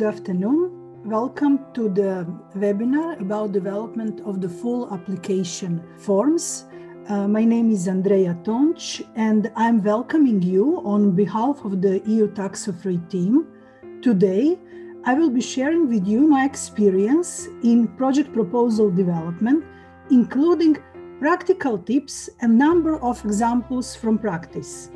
afternoon. Welcome to the webinar about development of the full application forms. My name is Andrea Tonč, and I'm welcoming you on behalf of the EU Tacso Free team. Today, I will be sharing with you my experience in project proposal development, including practical tips and number of examples from practice.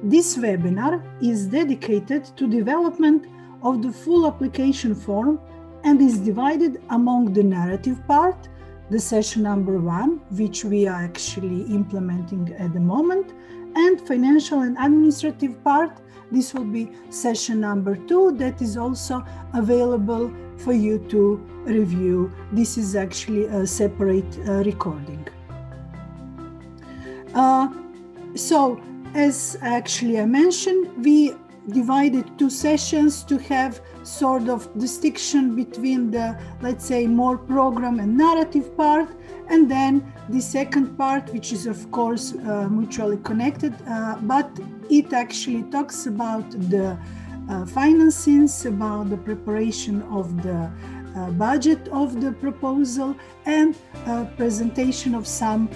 This webinar is dedicated to development of the full application form and is divided among the narrative part, the session number 1, which we are actually implementing at the moment, and financial and administrative part. This will be session number 2 that is also available for you to review. This is actually a separate recording. So as actually I mentioned, we divided 2 sessions to have sort of distinction between the, let's say, more program and narrative part, and then the second part, which is of course mutually connected, but it actually talks about the financings, about the preparation of the budget of the proposal, and presentation of some,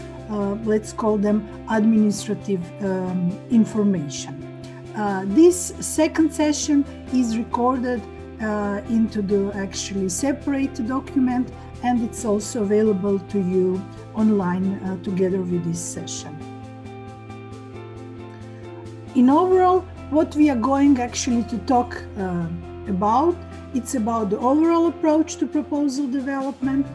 let's call them administrative information. This second session is recorded into the actually separate document, and it's also available to you online together with this session. In overall, what we are going actually to talk about, it's about the overall approach to proposal development.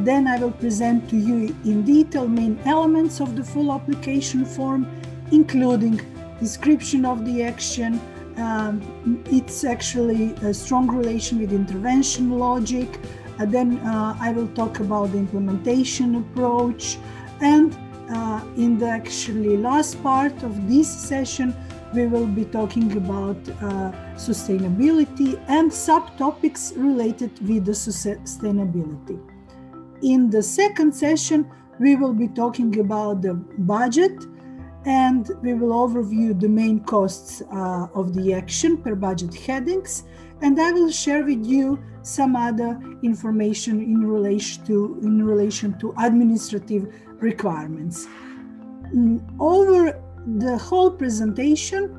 Then I will present to you in detail main elements of the full application form, including description of the action. It's actually a strong relation with intervention logic. Then I will talk about the implementation approach. And in the actually last part of this session, we will be talking about sustainability and subtopics related with the sustainability. In the second session, we will be talking about the budget, and we will overview the main costs of the action per budget headings, and I will share with you some other information in relation to administrative requirements. Over the whole presentation,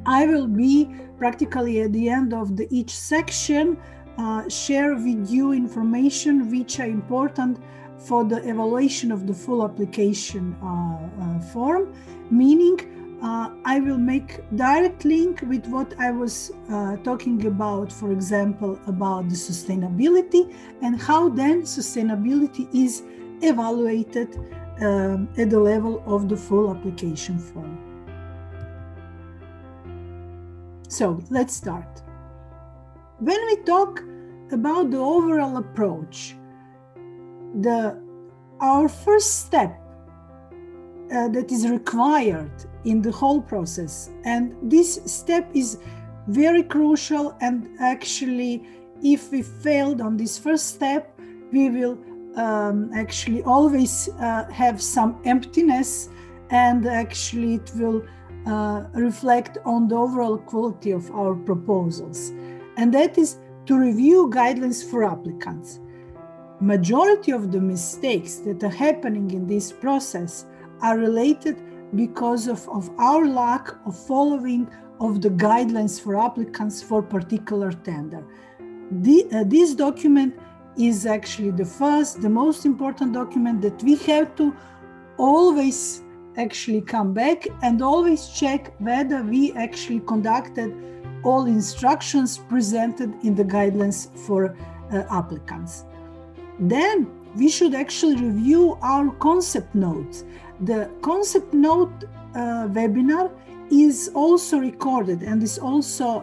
I will be practically at the end of each section share with you information which are important for the evaluation of the full application form, meaning I will make direct link with what I was talking about, for example, about the sustainability and how then sustainability is evaluated at the level of the full application form. So let's start. When we talk about the overall approach, our first step that is required in the whole process, and this step is very crucial, and actually if we failed on this first step, we will actually always have some emptiness, and actually it will reflect on the overall quality of our proposals, and that is to review guidelines for applicants. Majority of the mistakes that are happening in this process are related because of our lack of following of the guidelines for applicants for particular tender. This document is actually the most important document that we have to always actually come back and always check whether we actually conducted all instructions presented in the guidelines for applicants. Then we should actually review our concept notes. The concept note webinar is also recorded and is also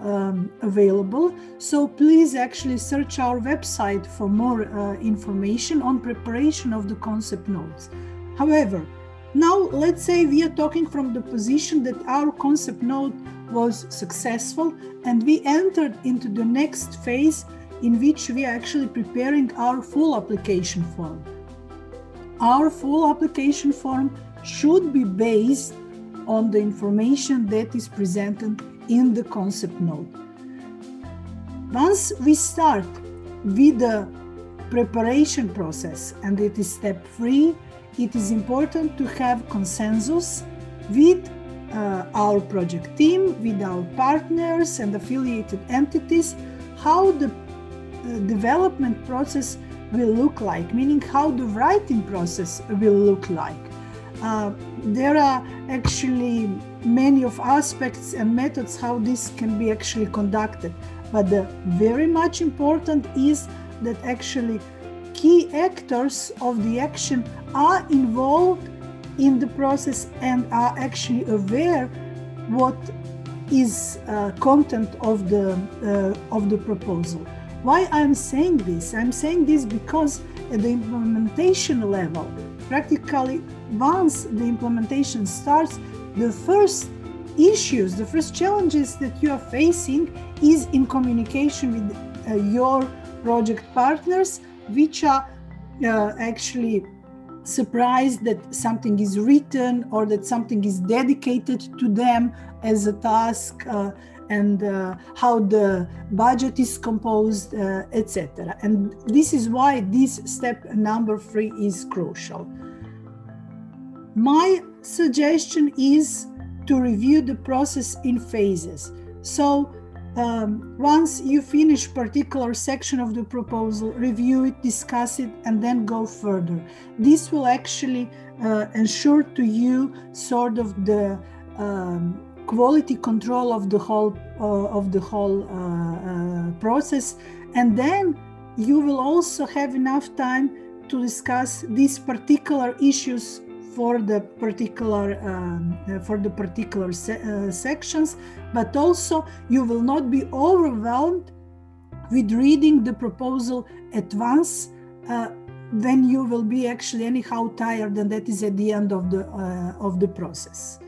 available. So please actually search our website for more information on preparation of the concept notes. However, now let's say we are talking from the position that our concept note was successful and we entered into the next phase in which we are actually preparing our full application form. Our full application form should be based on the information that is presented in the concept note. Once we start with the preparation process, and it is step 3, it is important to have consensus with our project team, with our partners and affiliated entities, how the development process will look like, meaning how the writing process will look like. There are actually many of aspects and methods how this can be actually conducted, but the very much important is that actually key actors of the action are involved in the process and are actually aware what is content of the proposal. Why I'm saying this? I'm saying this because at the implementation level, practically once the implementation starts, the first issues, the first challenges that you are facing is in communication with your project partners, which are actually surprised that something is written or that something is dedicated to them as a task, and how the budget is composed, etc. And this is why this step number 3 is crucial. My suggestion is to review the process in phases. So once you finish particular section of the proposal, review it, discuss it, and then go further. This will actually ensure to you sort of the quality control of the whole process, and then you will also have enough time to discuss these particular issues for the particular sections, but also you will not be overwhelmed with reading the proposal at once when you will be actually anyhow tired, and that is at the end of the process.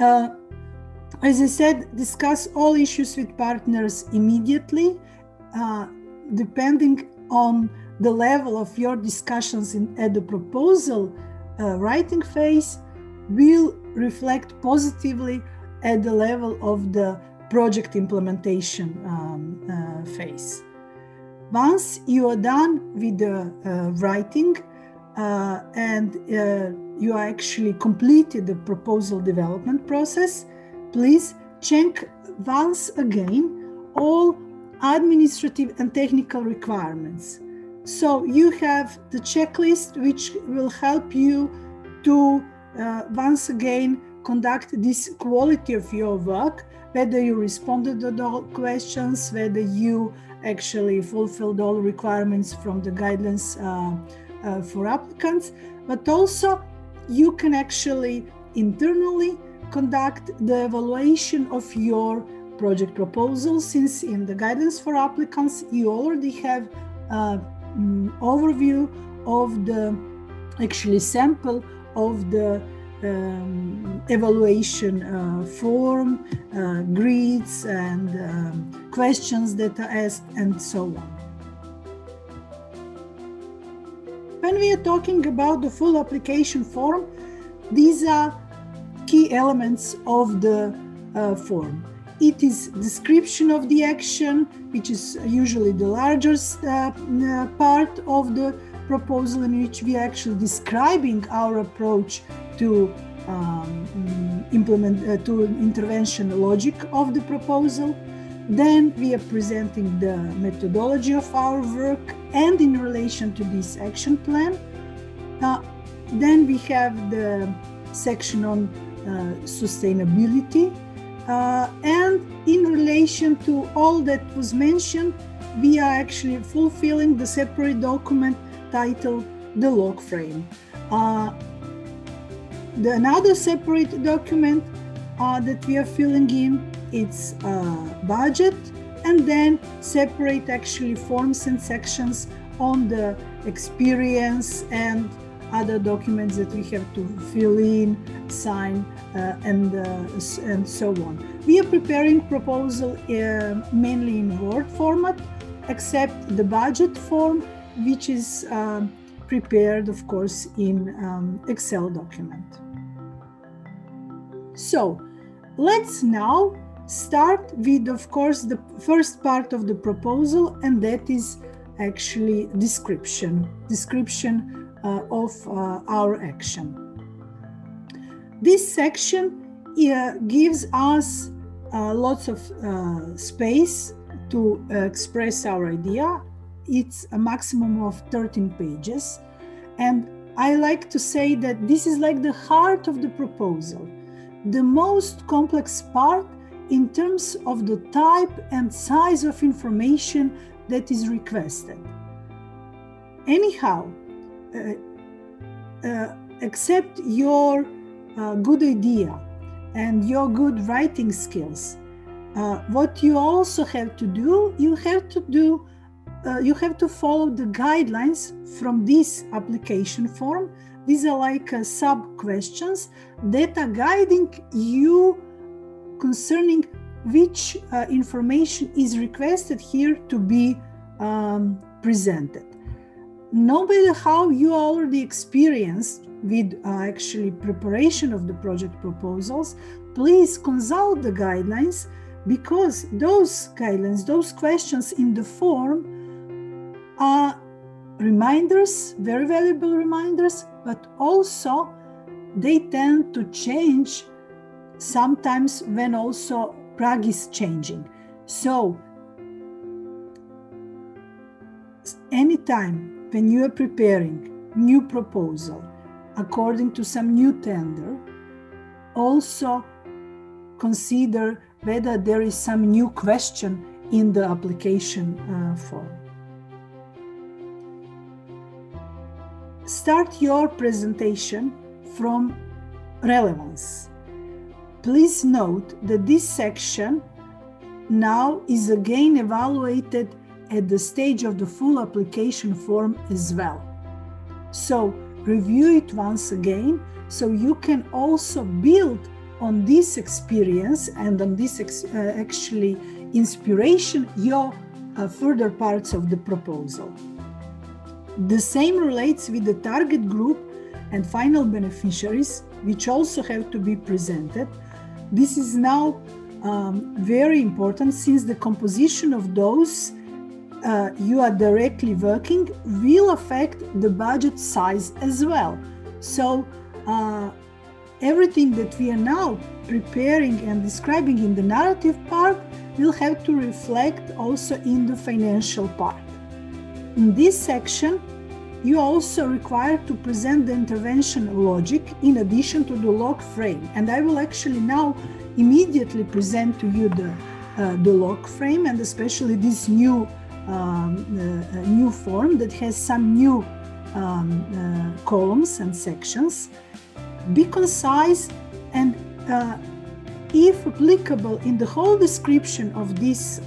As I said, discuss all issues with partners immediately. Depending on the level of your discussions at the proposal writing phase, will reflect positively at the level of the project implementation phase. Once you are done with the writing and you are actually completed the proposal development process, please check once again all administrative and technical requirements. So you have the checklist, which will help you to once again conduct this quality of your work, whether you responded to all questions, whether you actually fulfilled all requirements from the guidelines for applicants, but also you can actually internally conduct the evaluation of your project proposal, since in the guidance for applicants you already have overview of the actually sample of the evaluation form, grids and questions that are asked, and so on. When we are talking about the full application form, these are key elements of the form. It is description of the action, which is usually the largest part of the proposal, in which we are actually describing our approach to intervention logic of the proposal. Then we are presenting the methodology of our work and in relation to this action plan. Then we have the section on sustainability. And in relation to all that was mentioned, we are actually fulfilling the separate document titled the log frame. Another separate document that we are filling in, it's budget, and then separate actually forms and sections on the experience and other documents that we have to fill in, sign, and so on. We are preparing proposal mainly in Word format, except the budget form, which is prepared, of course, in Excel document. So let's now Start with, of course, the first part of the proposal, and that is actually description of our action. This section gives us lots of space to express our idea. It's a maximum of 13 pages. And I like to say that this is like the heart of the proposal, the most complex part in terms of the type and size of information that is requested. Anyhow, accept your good idea and your good writing skills. What you also have to do, you have to follow the guidelines from this application form. These are like sub-questions that are guiding you concerning which information is requested here to be presented. No matter how you are already experienced with actually preparation of the project proposals, please consult the guidelines, because those guidelines, those questions in the form are reminders, very valuable reminders, but also they tend to change sometimes when also Prague is changing. So anytime when you are preparing new proposal according to some new tender, also consider whether there is some new question in the application form. Start your presentation from relevance. Please note that this section now is again evaluated at the stage of the full application form as well. So review it once again, so you can also build on this experience and on this actually inspiration your further parts of the proposal. The same relates with the target group and final beneficiaries, which also have to be presented. This is now very important, since the composition of those you are directly working will affect the budget size as well. So everything that we are now preparing and describing in the narrative part will have to reflect also in the financial part. In this section, you are also required to present the intervention logic in addition to the log frame. And I will actually now immediately present to you the log frame, and especially this new form that has some new columns and sections. Be concise and, if applicable, in the whole description of this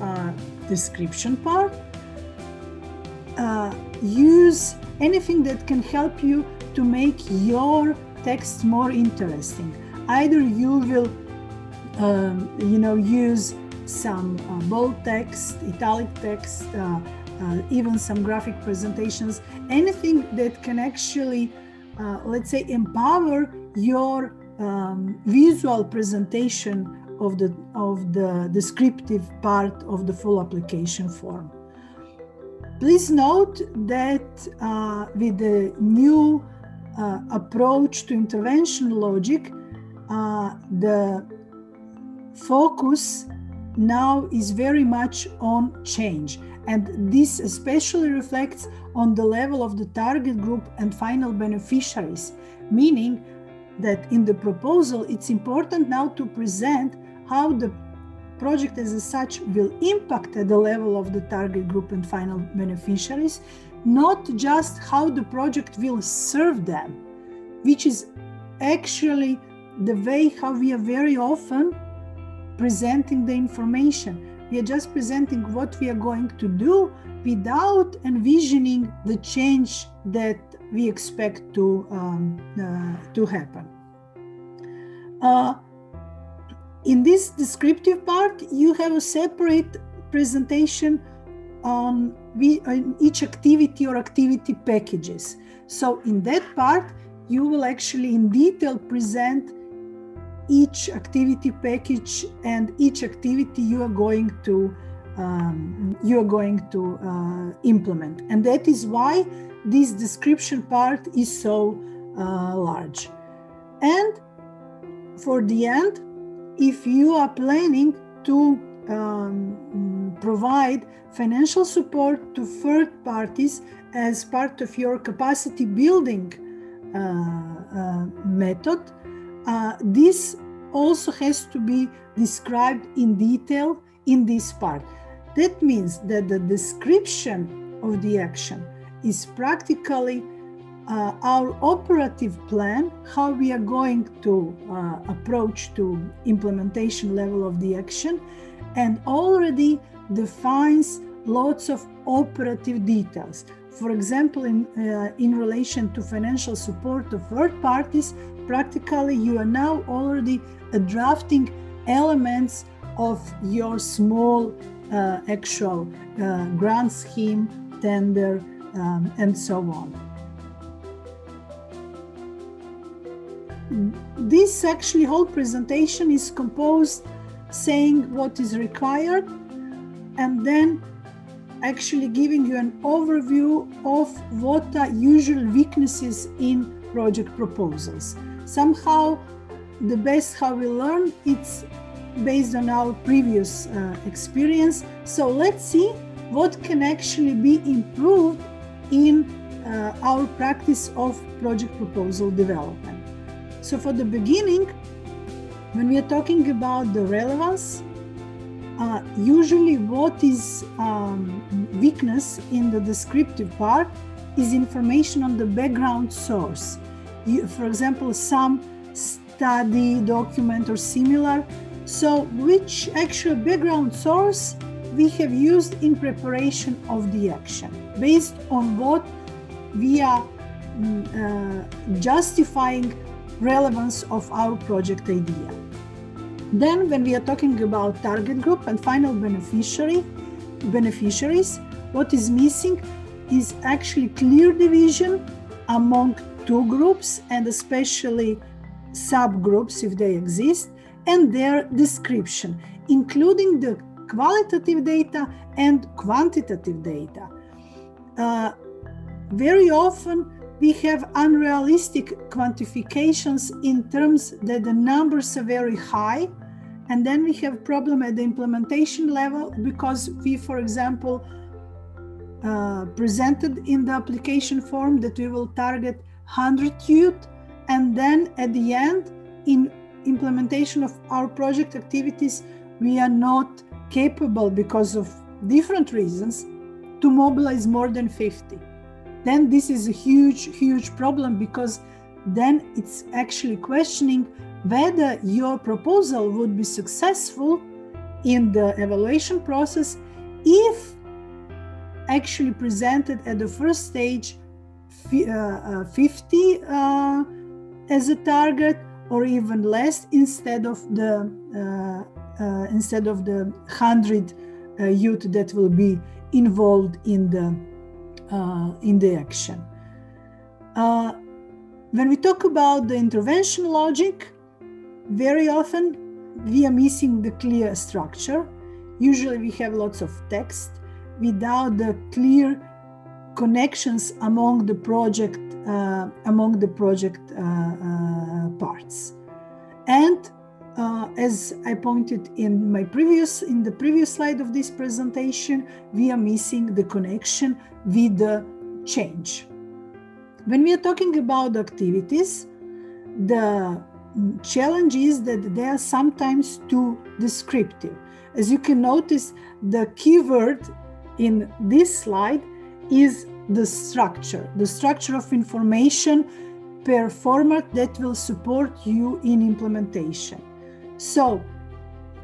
description part, use anything that can help you to make your text more interesting. Either you will, use some bold text, italic text, even some graphic presentations, anything that can actually, let's say, empower your visual presentation of the descriptive part of the full application form. Please note that with the new approach to intervention logic, the focus now is very much on change. And this especially reflects on the level of the target group and final beneficiaries, meaning that in the proposal, it's important now to present how the project as such will impact at the level of the target group and final beneficiaries, not just how the project will serve them, which is actually the way how we are very often presenting the information. We are just presenting what we are going to do without envisioning the change that we expect to happen. In this descriptive part, you have a separate presentation on each activity or activity packages. So in that part, you will actually in detail present each activity package and each activity you are going to implement. And that is why this description part is so large. And for the end, if you are planning to provide financial support to third parties as part of your capacity building method, this also has to be described in detail in this part. That means that the description of the action is practically our operative plan, how we are going to approach to implementation level of the action, and already defines lots of operative details. For example, in relation to financial support of third parties, practically you are now already drafting elements of your small actual grant scheme, tender, and so on. This actually whole presentation is composed saying what is required and then actually giving you an overview of what are usual weaknesses in project proposals. Somehow the best how we learn, it's based on our previous experience. So let's see what can actually be improved in our practice of project proposal development. So for the beginning, when we are talking about the relevance, usually what is weakness in the descriptive part is information on the background source. For example, some study, document or similar. So which actual background source we have used in preparation of the action, based on what we are justifying relevance of our project idea. Then when we are talking about target group and final beneficiaries, what is missing is actually clear division among two groups and especially subgroups if they exist, and their description, including the qualitative data and quantitative data. Very often we have unrealistic quantifications in terms that the numbers are very high, and then we have problem at the implementation level because we, for example, presented in the application form that we will target 100 youth, and then at the end, in implementation of our project activities, we are not capable because of different reasons to mobilize more than 50. Then this is a huge problem, because then it's actually questioning whether your proposal would be successful in the evaluation process if actually presented at the first stage 50 as a target, or even less, instead of the 100 youth that will be involved in the action. When we talk about the intervention logic, very often we are missing the clear structure. Usually we have lots of text without the clear connections among the project parts. And as I pointed in the previous slide of this presentation, we are missing the connection with the change. When we are talking about activities, the challenge is that they are sometimes too descriptive. As you can notice, the keyword in this slide is the structure of information per format that will support you in implementation. So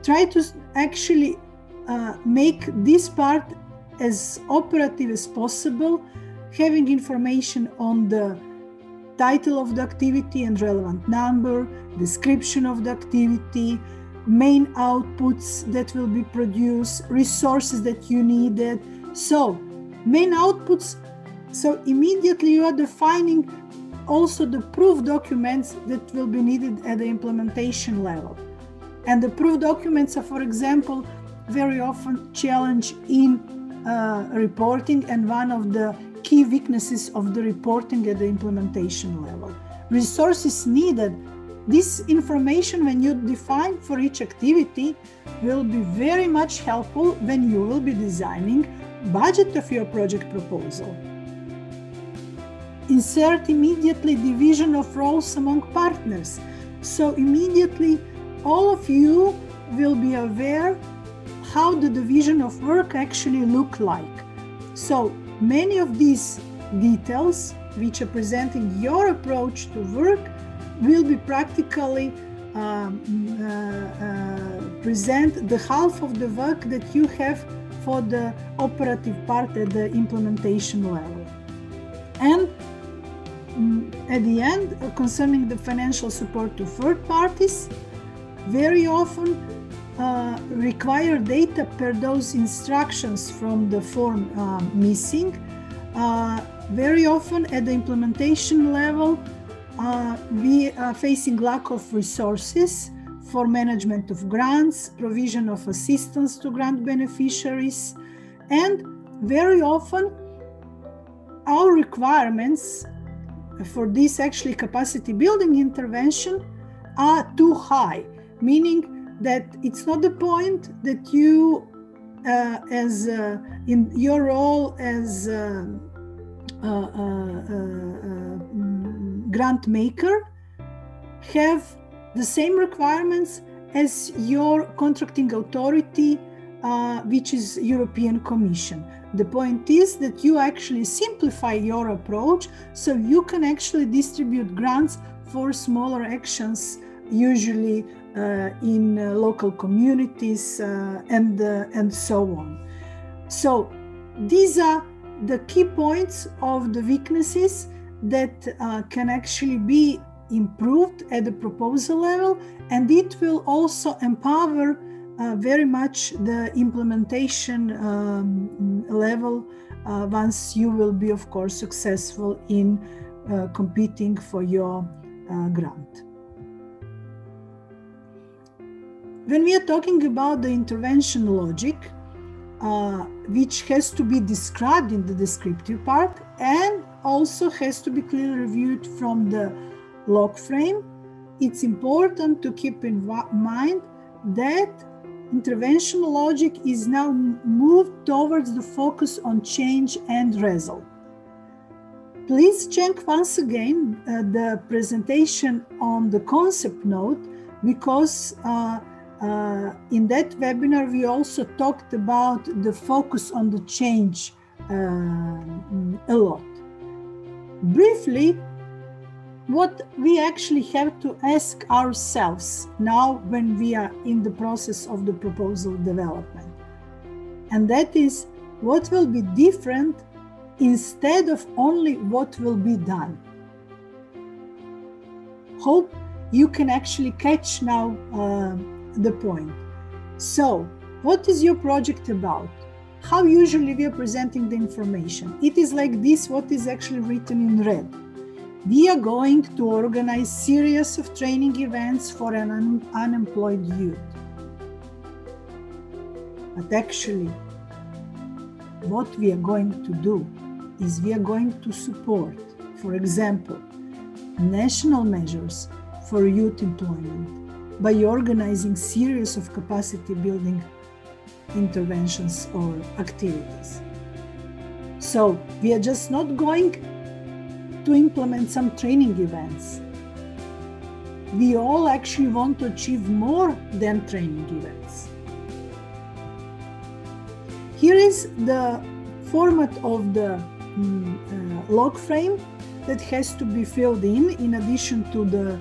try to actually make this part as operative as possible, having information on the title of the activity and relevant number, description of the activity, main outputs that will be produced, resources that you needed. So main outputs, so immediately you are defining also the proof documents that will be needed at the implementation level. And the proof documents are, for example, very often challenge in reporting, and one of the key weaknesses of the reporting at the implementation level. Resources needed. This information, when you define for each activity, will be very much helpful when you will be designing budget of your project proposal. Insert immediately division of roles among partners. So immediately all of you will be aware how the division of work actually look like. So many of these details which are presenting your approach to work will be practically present the half of the work that you have for the operative part at the implementation level. And at the end, concerning the financial support to third parties, very often require data per those instructions from the form missing. Very often at the implementation level, we are facing lack of resources for management of grants, provision of assistance to grant beneficiaries, and very often our requirements for this actually capacity building intervention are too high, meaning that it's not the point that you in your role as grant maker have the same requirements as your contracting authority, which is European Commission. The point is that you actually simplify your approach so you can actually distribute grants for smaller actions, usually in local communities and so on. So these are the key points of the weaknesses that can actually be improved at the proposal level, and it will also empower very much the implementation level once you will be, of course, successful in competing for your grant. When we are talking about the intervention logic, which has to be described in the descriptive part and also has to be clearly reviewed from the log frame, it's important to keep in mind that intervention logic is now moved towards the focus on change and result. Please check once again the presentation on the concept note, because in that webinar we also talked about the focus on the change a lot. Briefly, what we actually have to ask ourselves now when we are in the process of the proposal development, and that is what will be different instead of only what will be done. Hope you can actually catch now the point. So, what is your project about? How usually we are presenting the information? It is like this, what is actually written in red. We are going to organize series of training events for an unemployed youth. But actually, what we are going to do is we are going to support, for example, national measures for youth employment by organizing series of capacity building interventions or activities. So we are just not going to implement some training events. We all actually want to achieve more than training events. Here is the format of the log frame that has to be filled in addition to the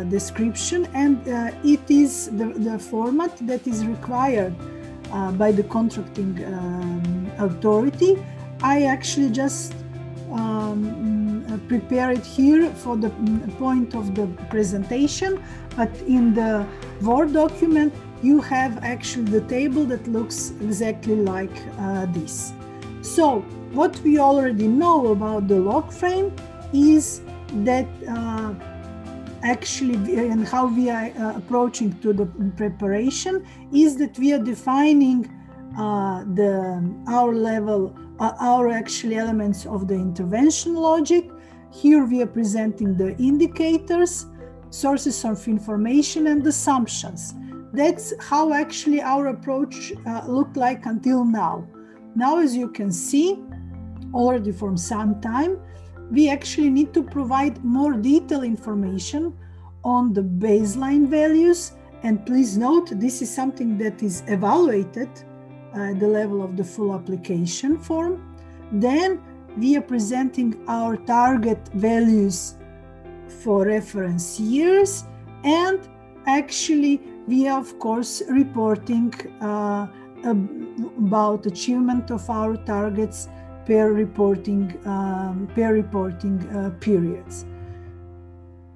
description, and it is the format that is required by the contracting authority. I actually just prepare it here for the point of the presentation, but in the Word document you have actually the table that looks exactly like this. So what we already know about the log frame is that actually and how we are approaching to the preparation is that we are defining our level, our actually elements of the intervention logic. Here we are presenting the indicators, sources of information, and assumptions. That's how actually our approach looked like until now. Now, as you can see, already from some time, we actually need to provide more detailed information on the baseline values. And please note, this is something that is evaluated at the level of the full application form. Then we are presenting our target values for reference years, and actually we are of course reporting about achievement of our targets per reporting periods.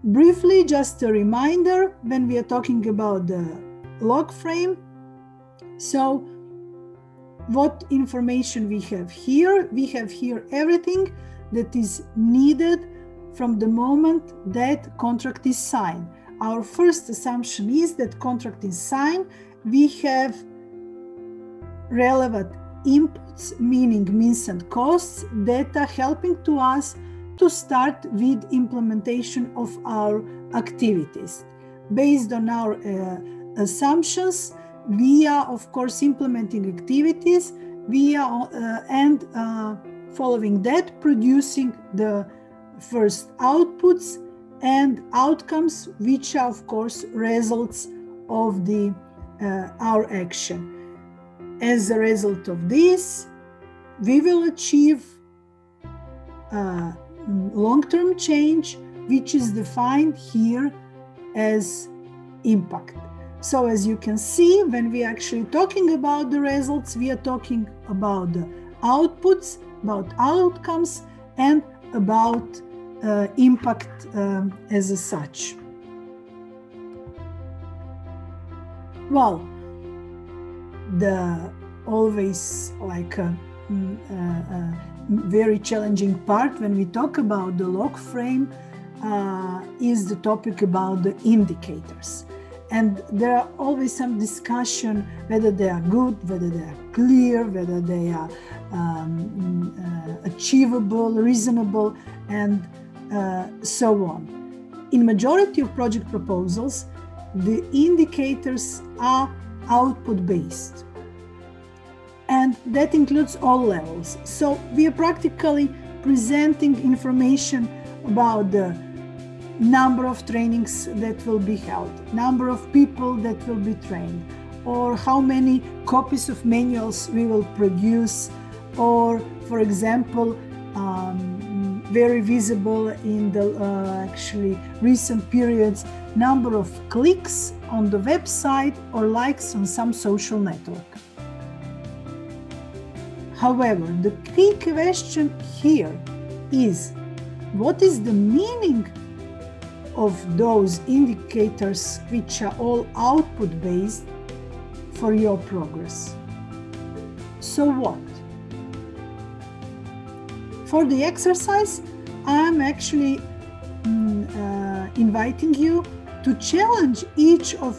Briefly, just a reminder when we are talking about the log frame. So what information we have here? We have here everything that is needed from the moment that contract is signed. Our first assumption is that contract is signed. We have relevant inputs, meaning means and costs, that are helping to us to start with implementation of our activities. Based on our assumptions, we are of course implementing activities. We are following that, producing the first outputs and outcomes, which are of course results of the our action. As a result of this, we will achieve long-term change, which is defined here as impact. So as you can see, when we are actually talking about the results, we are talking about the outputs, about outcomes, and about impact as such. Well, the always like a very challenging part when we talk about the log frame is the topic about the indicators. And there are always some discussion whether they are good, whether they are clear, whether they are achievable, reasonable, and so on. In majority of project proposals, the indicators are output-based, and that includes all levels. So we are practically presenting information about the number of trainings that will be held, number of people that will be trained, or how many copies of manuals we will produce, or for example, very visible in the actually recent periods, number of clicks on the website or likes on some social network. However, the key question here is, what is the meaning of those indicators which are all output-based for your progress? So what? For the exercise, I'm actually inviting you to challenge each of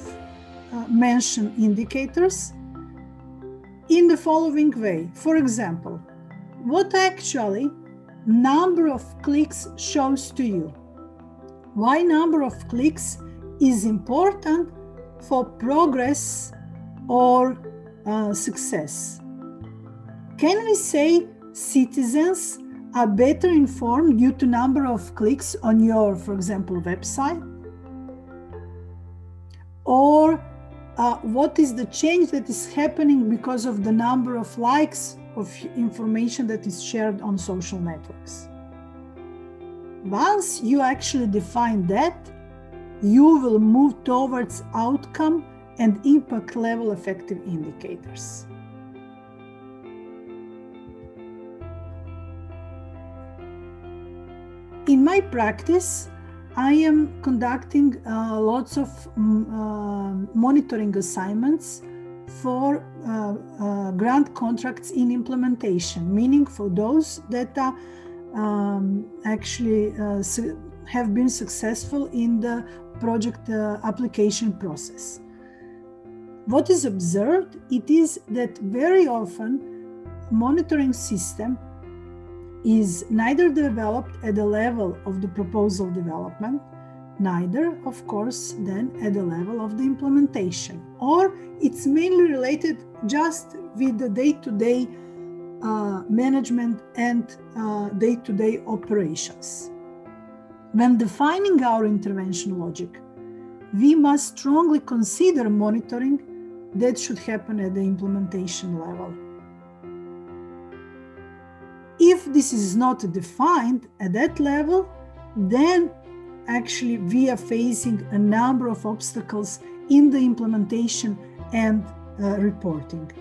mentioned indicators in the following way. For example, what actually number of clicks shows to you? Why number of clicks is important for progress or success? Can we say citizens are better informed due to number of clicks on your, for example, website? Or what is the change that is happening because of the number of likes of information that is shared on social networks? Once you actually define that, you will move towards outcome and impact level effective indicators. In my practice, I am conducting lots of monitoring assignments for grant contracts in implementation, meaning for those that are actually have been successful in the project application process. What is observed, it is that very often monitoring system is neither developed at the level of the proposal development, neither, of course, then at the level of the implementation, or it's mainly related just with the day-to-day management and day-to-day operations. When defining our intervention logic, we must strongly consider monitoring that should happen at the implementation level. If this is not defined at that level, then actually we are facing a number of obstacles in the implementation and reporting.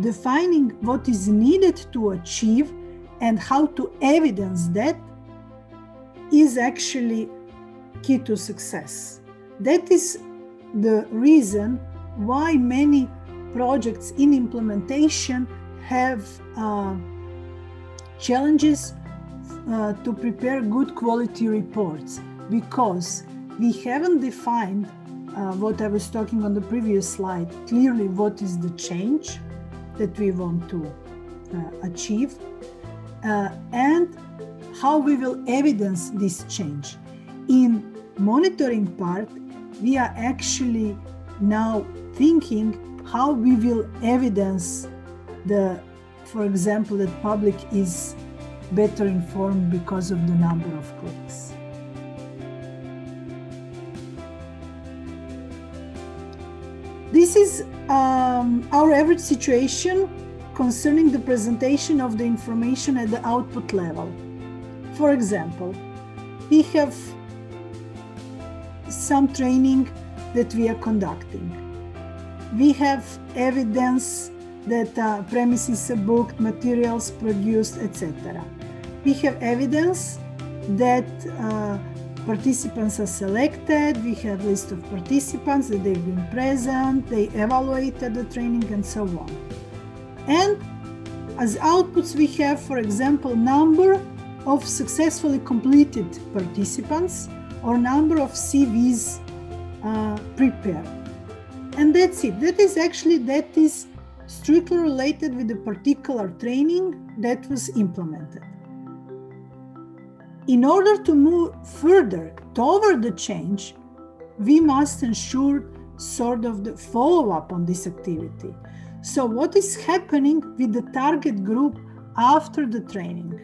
Defining what is needed to achieve and how to evidence that is actually key to success. That is the reason why many projects in implementation have challenges to prepare good quality reports, because we haven't defined what I was talking on the previous slide, clearly what is the change that we want to achieve and how we will evidence this change. In monitoring part, we are actually now thinking how we will evidence for example, that public is better informed because of the number of clicks. This is our average situation concerning the presentation of the information at the output level. For example, we have some training that we are conducting. We have evidence that premises are booked, materials produced, etc. We have evidence that participants are selected, we have list of participants, that they've been present, they evaluated the training, and so on. And as outputs we have, for example, number of successfully completed participants or number of CVs prepared. And that's it. That is strictly related with the particular training that was implemented. In order to move further toward the change, we must ensure sort of the follow-up on this activity. So what is happening with the target group after the training?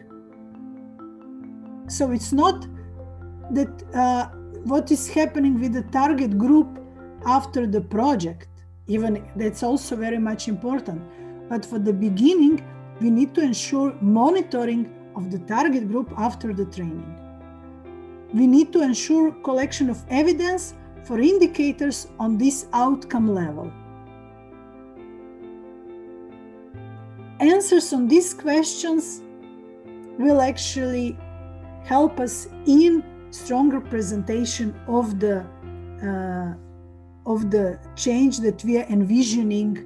So it's not that what is happening with the target group after the project. Even that's also very much important. But for the beginning, we need to ensure monitoring of the target group after the training. We need to ensure collection of evidence for indicators on this outcome level. Answers on these questions will actually help us in stronger presentation of the change that we are envisioning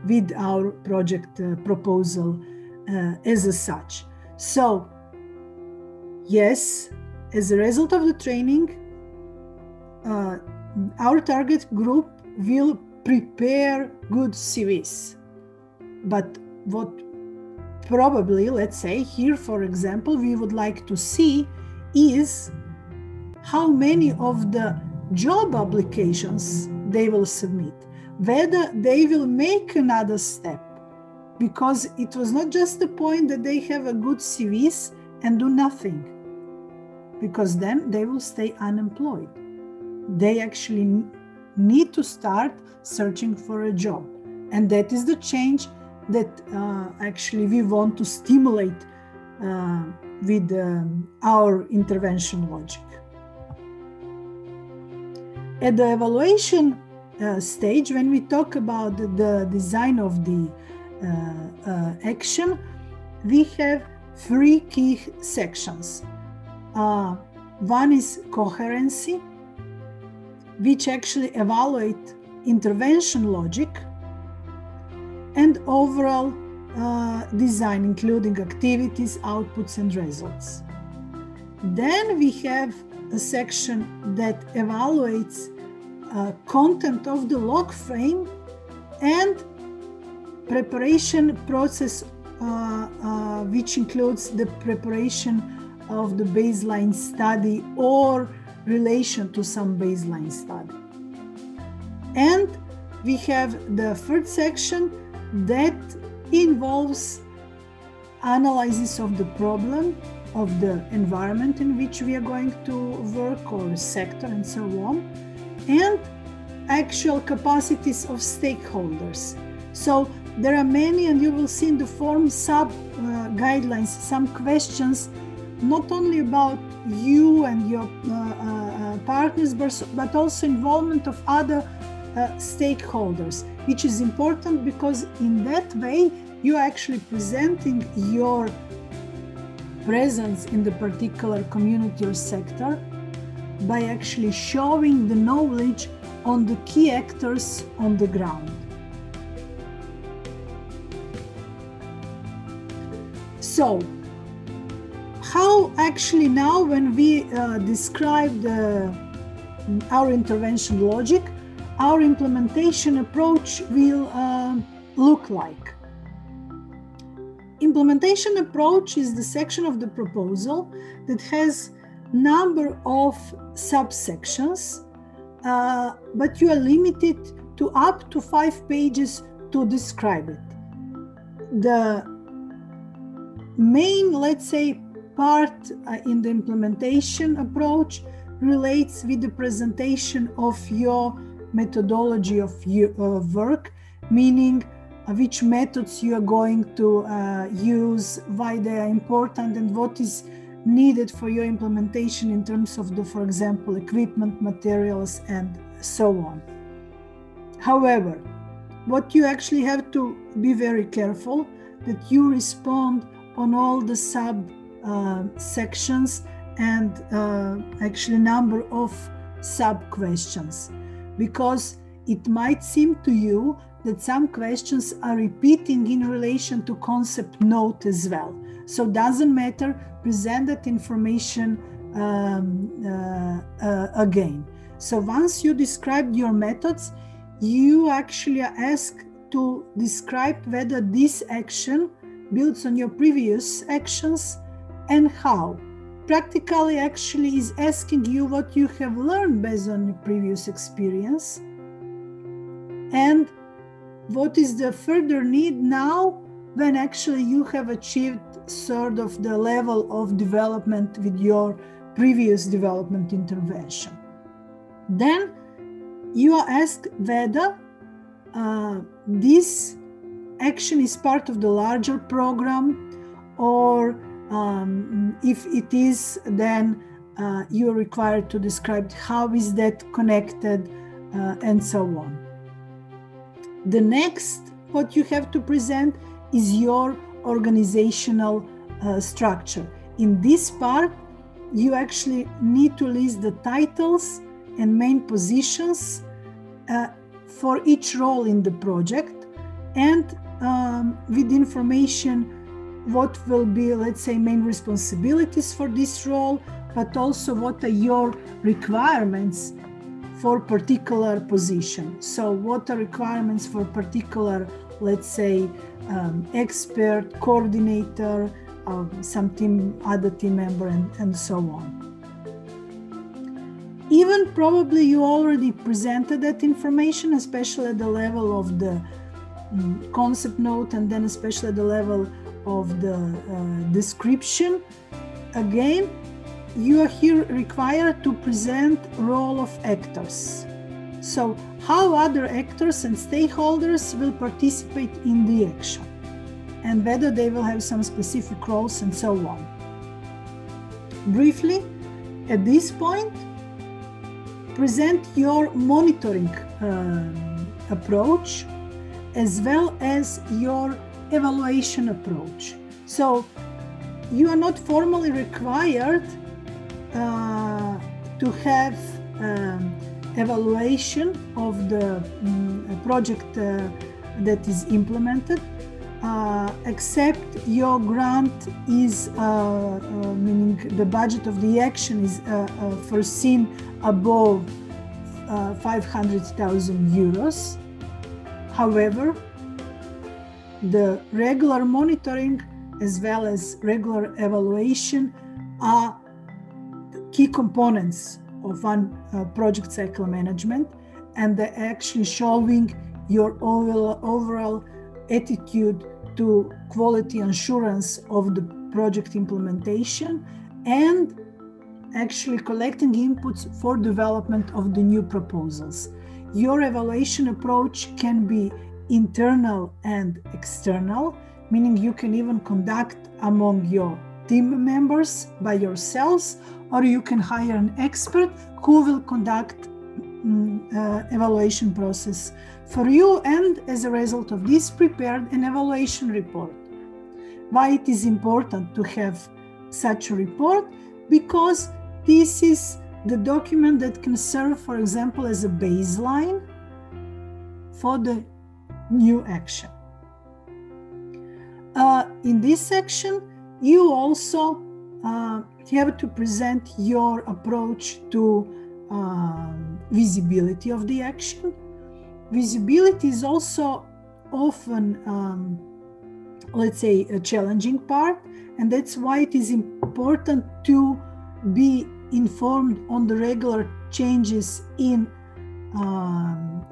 with our project proposal as such. So, yes, as a result of the training, our target group will prepare good CVs. But what probably, let's say here, for example, we would like to see is how many of the job applications they will submit, whether they will make another step, because it was not just the point that they have a good CVs and do nothing, because then they will stay unemployed. They actually need to start searching for a job, and that is the change that actually we want to stimulate with our intervention logic. At the evaluation stage, when we talk about the design of the action, we have three key sections. One is coherency, which actually evaluate intervention logic and overall design, including activities, outputs, and results. Then we have a section that evaluates content of the log frame and preparation process, which includes the preparation of the baseline study or relation to some baseline study. And we have the third section that involves analysis of the problem, of the environment in which we are going to work, or sector and so on, and actual capacities of stakeholders. So there are many, and you will see in the form guidelines, some questions, not only about you and your partners, but also involvement of other stakeholders, which is important because in that way you are actually presenting your presence in the particular community or sector by actually showing the knowledge on the key actors on the ground. So, how actually now when we describe our intervention logic, our implementation approach will look like? Implementation approach is the section of the proposal that has number of subsections, but you are limited to up to 5 pages to describe it. The main, let's say, part in the implementation approach relates with the presentation of your methodology of your work, meaning which methods you are going to use, why they are important, and what is needed for your implementation in terms of the, for example, equipment, materials, and so on. However, what you actually have to be very careful that you respond on all the sections and actually number of sub-questions, because it might seem to you that some questions are repeating in relation to concept note as well. So it doesn't matter, present that information again. So once you describe your methods, you actually are asked to describe whether this action builds on your previous actions and how. Practically actually is asking you what you have learned based on your previous experience and what is the further need now when actually you have achieved sort of the level of development with your previous development intervention. Then you are asked whether this action is part of the larger program, or if it is, then you are required to describe how is that connected and so on. The next, what you have to present is your organizational structure. In this part, you actually need to list the titles and main positions for each role in the project, and with information what will be, let's say, main responsibilities for this role, but also what are your requirements for particular position. So what are requirements for particular, let's say, expert, coordinator, some other team member, and so on. Even probably you already presented that information, especially at the level of the concept note, and then especially at the level of the description. Again, you are here required to present role of actors. So how other actors and stakeholders will participate in the action, and whether they will have some specific roles and so on. Briefly, at this point, present your monitoring approach as well as your evaluation approach. So you are not formally required to have evaluation of the project that is implemented, except your grant is, meaning the budget of the action is foreseen above 500,000 euros. However, the regular monitoring as well as regular evaluation are key components of project cycle management, and they're actually showing your overall attitude to quality assurance of the project implementation and actually collecting inputs for development of the new proposals. Your evaluation approach can be internal and external, meaning you can even conduct among your team members by yourselves, or you can hire an expert who will conduct evaluation process for you, and as a result of this, prepared an evaluation report. Why it is important to have such a report? Because this is the document that can serve, for example, as a baseline for the new action. In this section, you also have to present your approach to visibility of the action. Visibility is also often, let's say, a challenging part, and that's why it is important to be informed on the regular changes in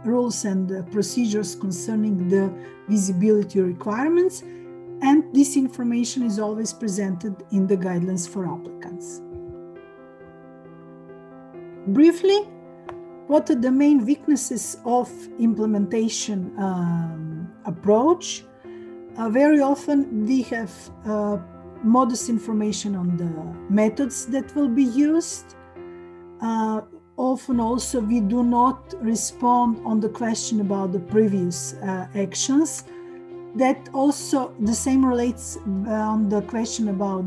rules and procedures concerning the visibility requirements, and this information is always presented in the guidelines for applicants. Briefly, what are the main weaknesses of implementation approach? Very often we have modest information on the methods that will be used. Often also we do not respond on the question about the previous actions. That also the same relates on the question about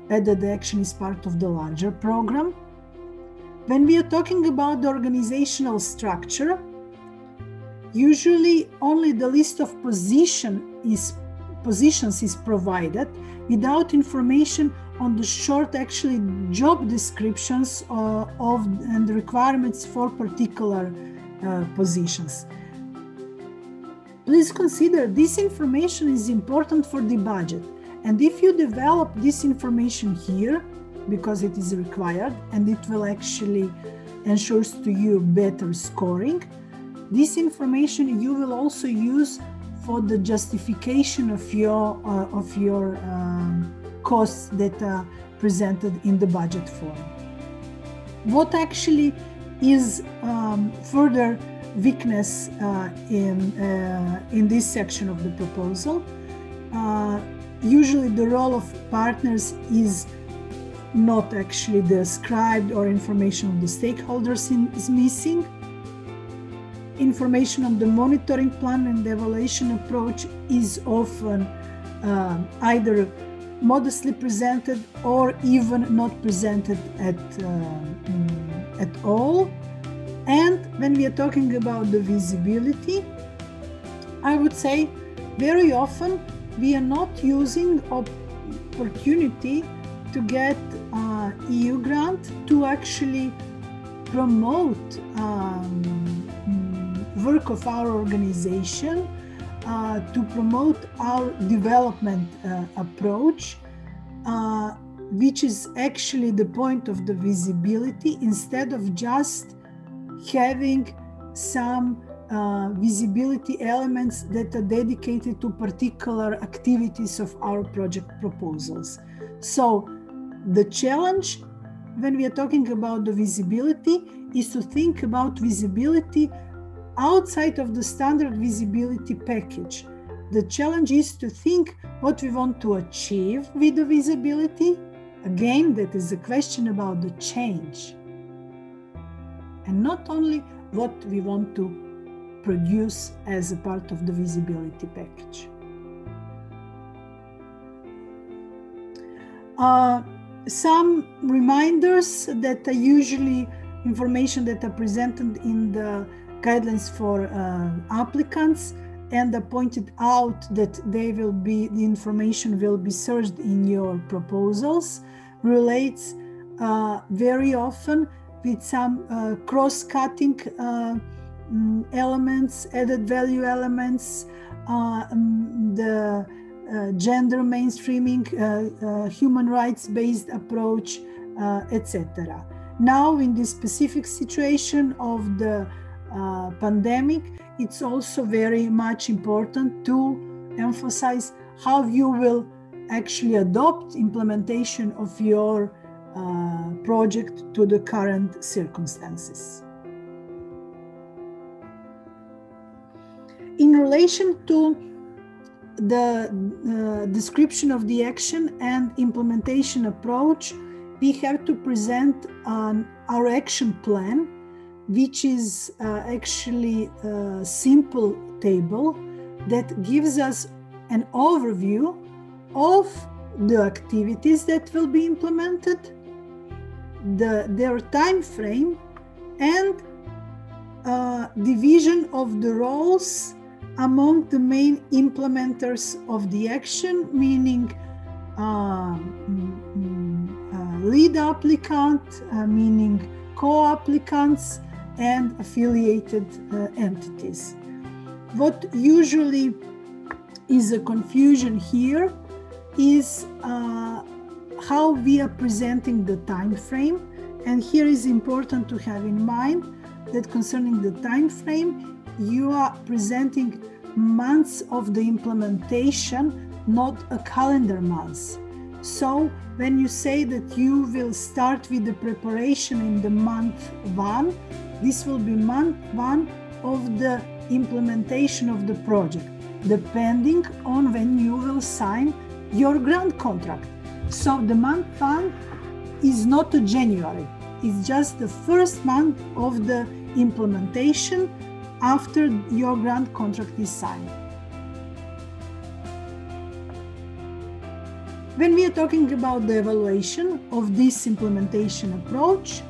whether the action is part of the larger program. When we are talking about the organizational structure, usually only the list of positions is provided without information on the short actually job descriptions and the requirements for particular positions. Please consider this information is important for the budget, and if you develop this information here, because it is required and it will actually ensures to you better scoring, this information you will also use for the justification of your costs that are presented in the budget form. What actually is further weakness in this section of the proposal? Usually the role of partners is not actually described, or information on the stakeholders is missing. Information on the monitoring plan and the evaluation approach is often either modestly presented or even not presented at all. And when we are talking about the visibility, I would say very often we are not using opportunity to get EU grant to actually promote work of our organization, to promote our development approach, which is actually the point of the visibility, instead of just having some visibility elements that are dedicated to particular activities of our project proposals. So the challenge when we are talking about the visibility is to think about visibility outside of the standard visibility package. The challenge is to think what we want to achieve with the visibility. Again, that is a question about the change, and not only what we want to produce as a part of the visibility package. Some reminders that are usually information that are presented in the guidelines for applicants. and pointed out that the information will be searched in your proposals, relates very often with some cross-cutting elements, added value elements, the gender mainstreaming, human rights-based approach, etc. Now, in this specific situation of the pandemic, it's also very much important to emphasize how you will actually adopt implementation of your project to the current circumstances. In relation to the description of the action and implementation approach, we have to present our action plan, which is actually a simple table that gives us an overview of the activities that will be implemented, their time frame, and division of the roles among the main implementers of the action, meaning lead applicant, meaning co-applicants, and affiliated entities. What usually is a confusion here is how we are presenting the time frame, and here is important to have in mind that concerning the time frame, you are presenting months of the implementation, not a calendar month. So when you say that you will start with the preparation in the month 1, this will be month 1 of the implementation of the project, depending on when you will sign your grant contract. So the month 1 is not a January, it's just the first month of the implementation after your grant contract is signed. When we are talking about the evaluation of this implementation approach,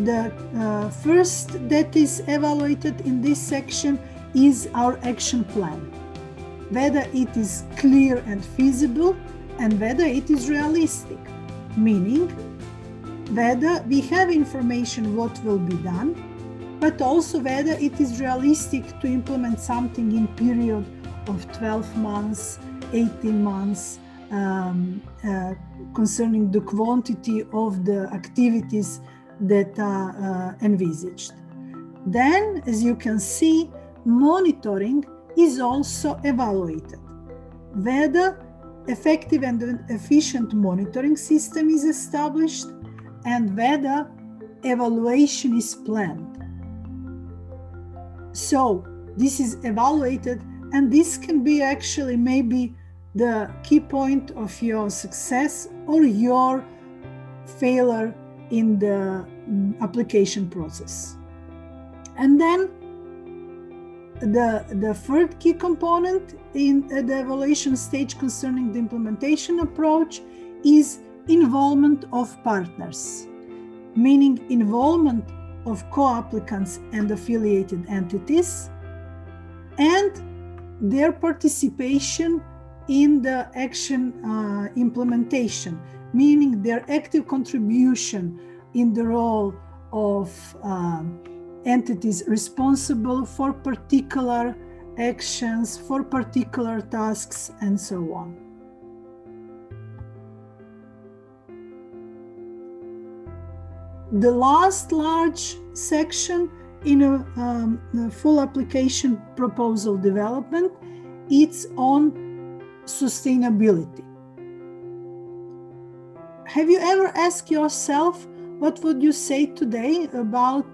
the first that is evaluated in this section is our action plan, whether it is clear and feasible and whether it is realistic, meaning whether we have information what will be done, but also whether it is realistic to implement something in period of 12 months, 18 months, concerning the quantity of the activities that are envisaged. Then, as you can see, monitoring is also evaluated. Whether effective and efficient monitoring system is established and whether evaluation is planned. So this is evaluated, and this can be actually maybe the key point of your success or your failure in the application process. And then the third key component in the evaluation stage concerning the implementation approach is involvement of partners, meaning involvement of co-applicants and affiliated entities, and their participation in the action implementation, meaning their active contribution in the role of entities responsible for particular actions, for particular tasks, and so on. The last large section in a full application proposal development, it's on sustainability. Have you ever asked yourself, what would you say today about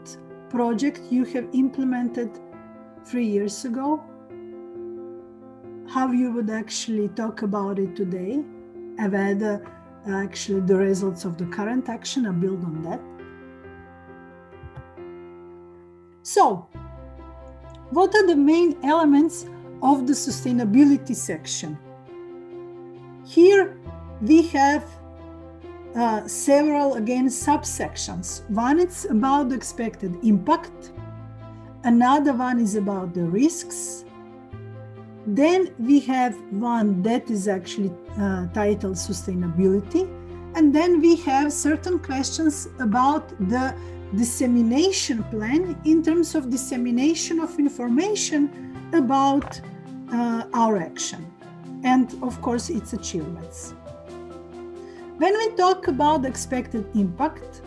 project you have implemented 3 years ago? How you would actually talk about it today, and whether actually the results of the current action are built on that? So, what are the main elements of the sustainability section? Here we have several, again, subsections. One, it's about the expected impact. Another one is about the risks. Then we have one that is actually titled sustainability. And then we have certain questions about the dissemination plan in terms of dissemination of information about our action. And of course, its achievements. When we talk about expected impact,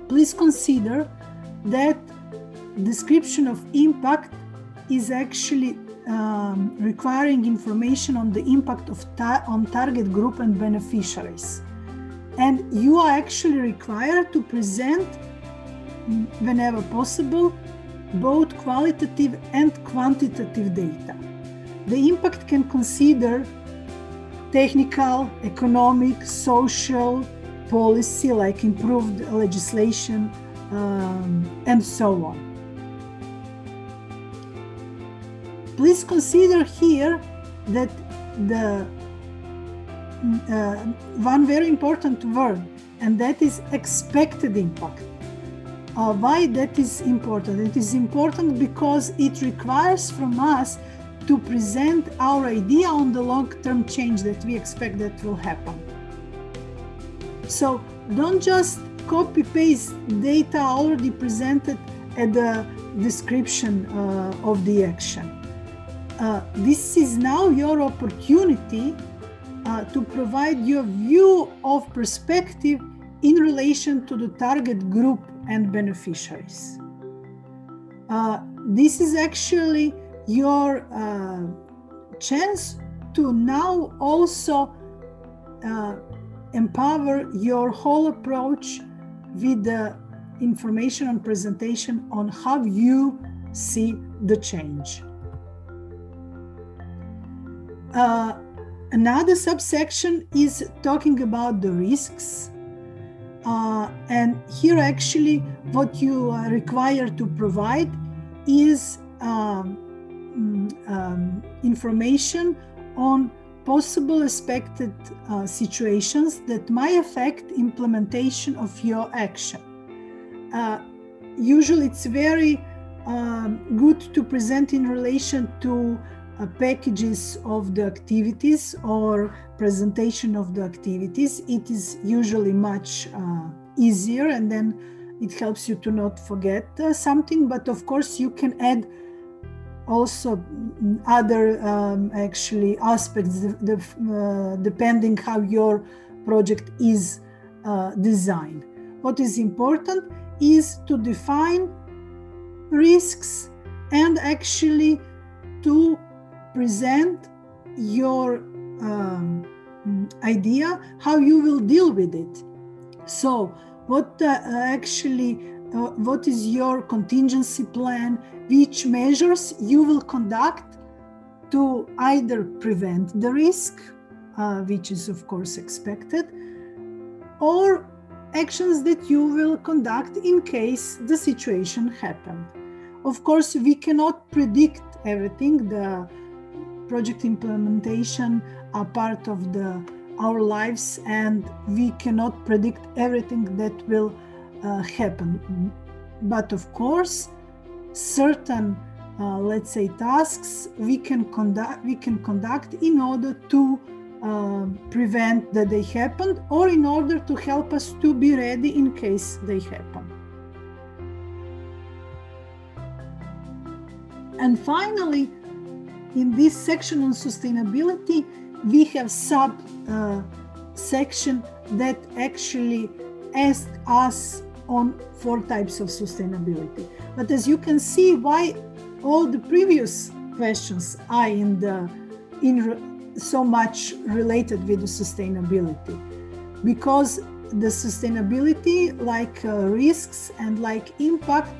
please consider that description of impact is actually requiring information on the impact on target group and beneficiaries. And you are actually required to present, whenever possible, both qualitative and quantitative data. The impact can consider technical, economic, social, policy, like improved legislation, and so on. Please consider here that the one very important word, and that is expected impact. Why that is important? It is important because it requires from us to present our idea on the long-term change that we expect that will happen. So don't just copy-paste data already presented at the description of the action. This is now your opportunity to provide your view of perspective in relation to the target group and beneficiaries. This is actually your chance to now also empower your whole approach with the information and presentation on how you see the change. Another subsection is talking about the risks. And here actually what you are required to provide is information on possible expected situations that might affect implementation of your action. Usually it's very good to present in relation to packages of the activities or presentation of the activities. It is usually much easier, and then it helps you to not forget something. But of course, you can add also other actually aspects depending how your project is designed. What is important is to define risks and actually to present your idea how you will deal with it. So what is your contingency plan, which measures you will conduct to either prevent the risk, which is of course expected, or actions that you will conduct in case the situation happened. Of course, we cannot predict everything. The project implementation are part of our lives, and we cannot predict everything that will happen. But of course, certain, let's say, tasks we can conduct in order to prevent that they happened, or in order to help us to be ready in case they happen. And finally, in this section on sustainability, we have section that actually asks us on 4 types of sustainability. But as you can see, why all the previous questions are so much related with the sustainability, because the sustainability, like risks and like impact,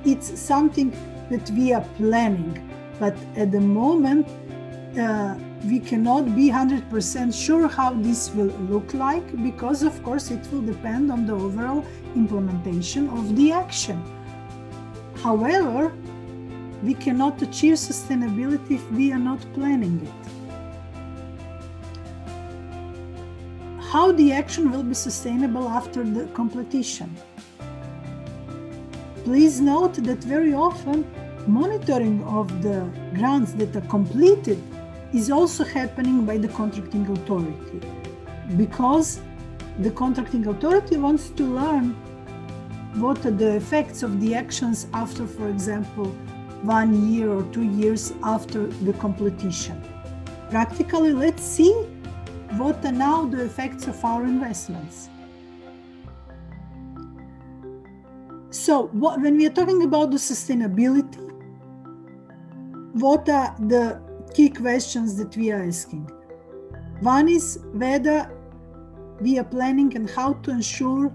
it's something that we are planning. But at the moment, we cannot be 100% sure how this will look like, because of course it will depend on the overall implementation of the action. However, we cannot achieve sustainability if we are not planning it. How the action will be sustainable after the completion? please note that very often monitoring of the grants that are completed is also happening by the contracting authority, because the contracting authority wants to learn what are the effects of the actions after, for example, 1 year or 2 years after the completion. Practically, let's see what are now the effects of our investments. So when we are talking about the sustainability, what are the key questions that we are asking? One is whether we are planning and how to ensure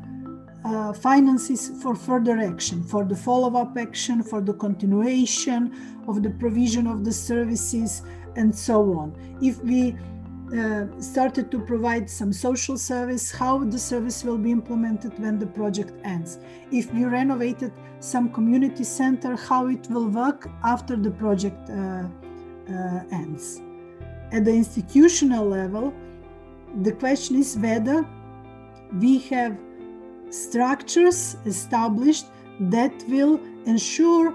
finances for further action, for the follow-up action, for the continuation of the provision of the services, and so on. If we started to provide some social service, how the service will be implemented when the project ends. If we renovated some community center, how it will work after the project ends. At the institutional level, the question is whether we have structures established that will ensure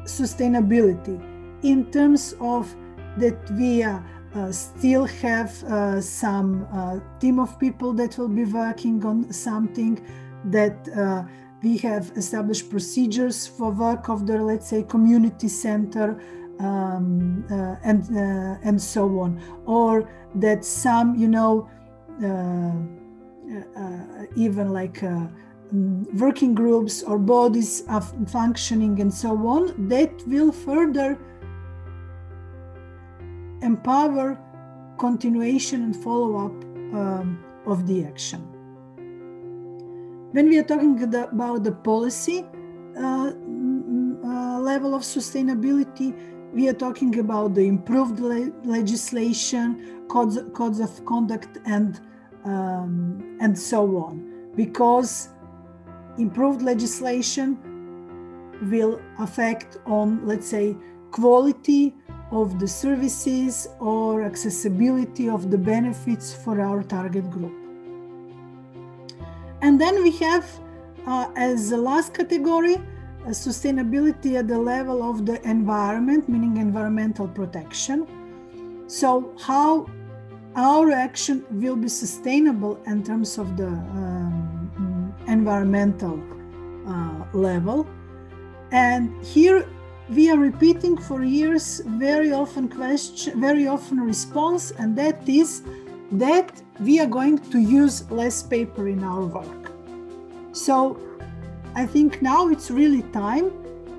sustainability in terms of that we still have some team of people that will be working on something, that we have established procedures for work of the, let's say, community center, and so on, or that some, even like working groups or bodies are functioning and so on, that will further empower continuation and follow-up of the action. When we are talking about the policy level of sustainability, we are talking about the improved legislation, codes of conduct, and so on, because improved legislation will affect on, let's say, quality of the services or accessibility of the benefits for our target group. And then we have, as the last category, sustainability at the level of the environment, meaning environmental protection. So how our action will be sustainable in terms of the environmental level. And here we are repeating for years very often response, and that is that we are going to use less paper in our work. So I think now it's really time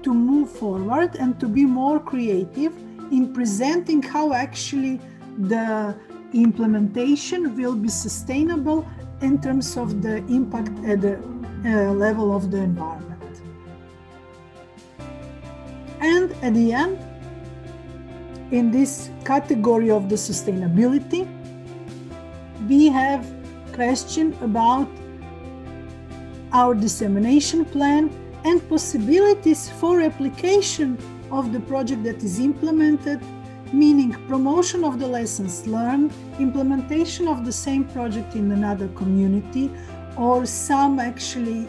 to move forward and to be more creative in presenting how actually the implementation will be sustainable in terms of the impact at the level of the environment. And at the end, in this category of the sustainability, we have question about our dissemination plan and possibilities for application of the project that is implemented, meaning promotion of the lessons learned, implementation of the same project in another community, or some actually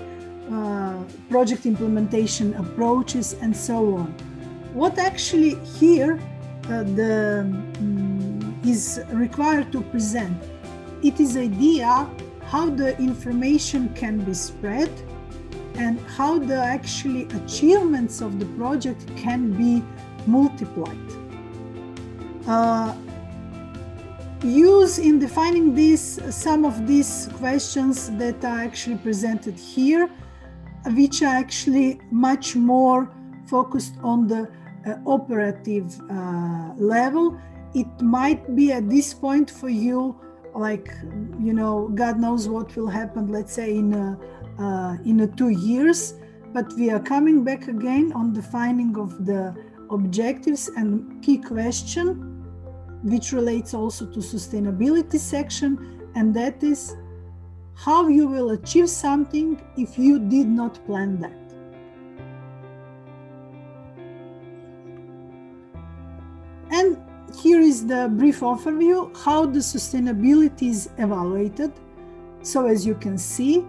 project implementation approaches, and so on. What actually here is required to present? It is idea how the information can be spread and how the actually achievements of the project can be multiplied. Use in defining this some of these questions that are actually presented here, which are actually much more focused on the operative level. It might be at this point for you, like, God knows what will happen, let's say in 2 years, but we are coming back again on defining of the objectives and key question, which relates also to sustainability section, and that is how you will achieve something if you did not plan that. And here is the brief overview, how the sustainability is evaluated. So as you can see,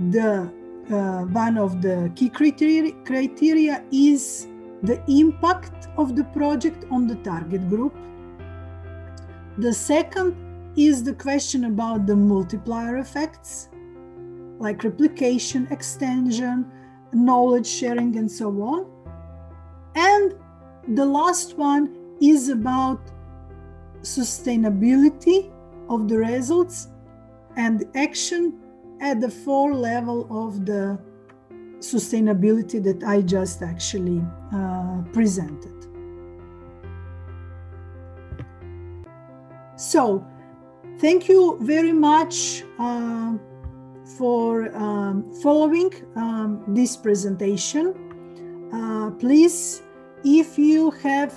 the one of the key criteria is the impact of the project on the target group. The second is the question about the multiplier effects, like replication, extension, knowledge sharing, and so on. And the last one is about sustainability of the results and action at the 4 level of the sustainability that I just actually presented. So, thank you very much for following this presentation. Please, if you have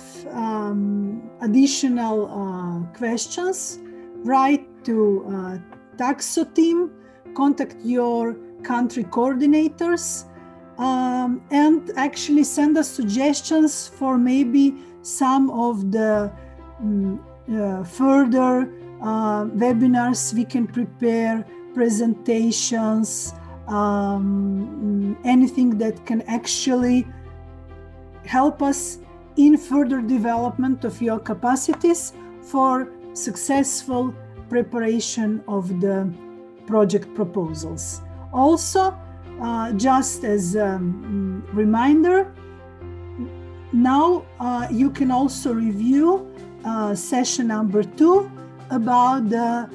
additional questions, write to Tacso team, contact your country coordinators, and actually send us suggestions for maybe some of the further webinars we can prepare, presentations, anything that can actually help us in further development of your capacities for successful preparation of the project proposals. Also, just as a reminder, now you can also review session number 2 about the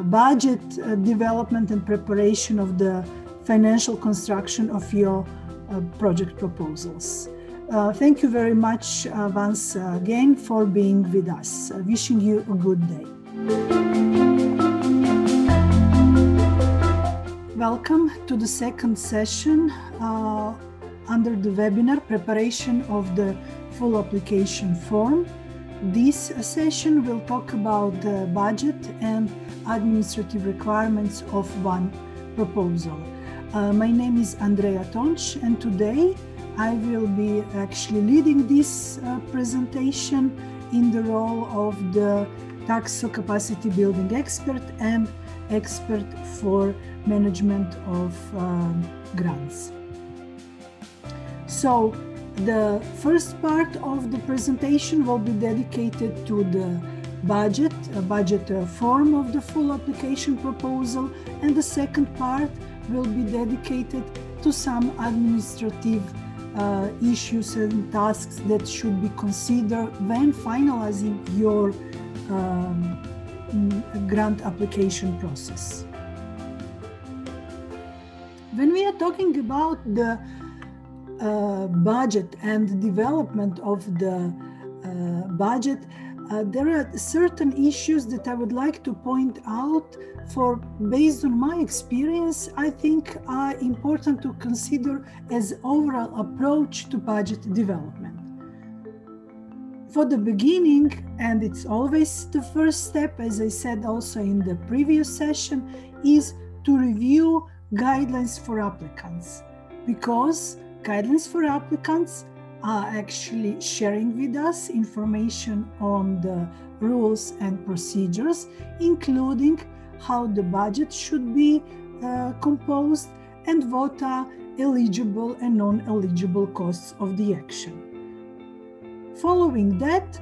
budget development and preparation of the financial construction of your project proposals. Thank you very much once again for being with us. Wishing you a good day. Welcome to the second session under the webinar Preparation of the Full Application Form. This session will talk about the budget and administrative requirements of one proposal. My name is Andrea Tonč, and today I will be actually leading this presentation in the role of the Tacso capacity building expert and expert for management of grants. So the first part of the presentation will be dedicated to the budget form of the full application proposal, and the second part will be dedicated to some administrative issues and tasks that should be considered when finalizing your grant application process. When we are talking about the budget and development of the budget, there are certain issues that I would like to point out. For based on my experience, I think are important to consider as overall approach to budget development. For the beginning, and it's always the first step, as I said also in the previous session, is to review guidelines for applicants, because guidelines for applicants are actually sharing with us information on the rules and procedures, including how the budget should be composed and what are eligible and non-eligible costs of the action. Following that,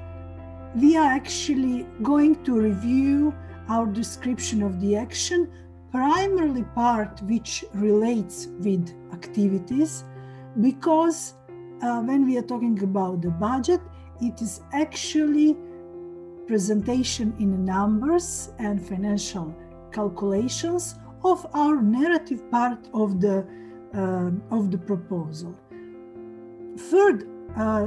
we are actually going to review our description of the action, primarily part which relates with activities, because when we are talking about the budget, it is actually presentation in numbers and financial calculations of our narrative part of the proposal. Third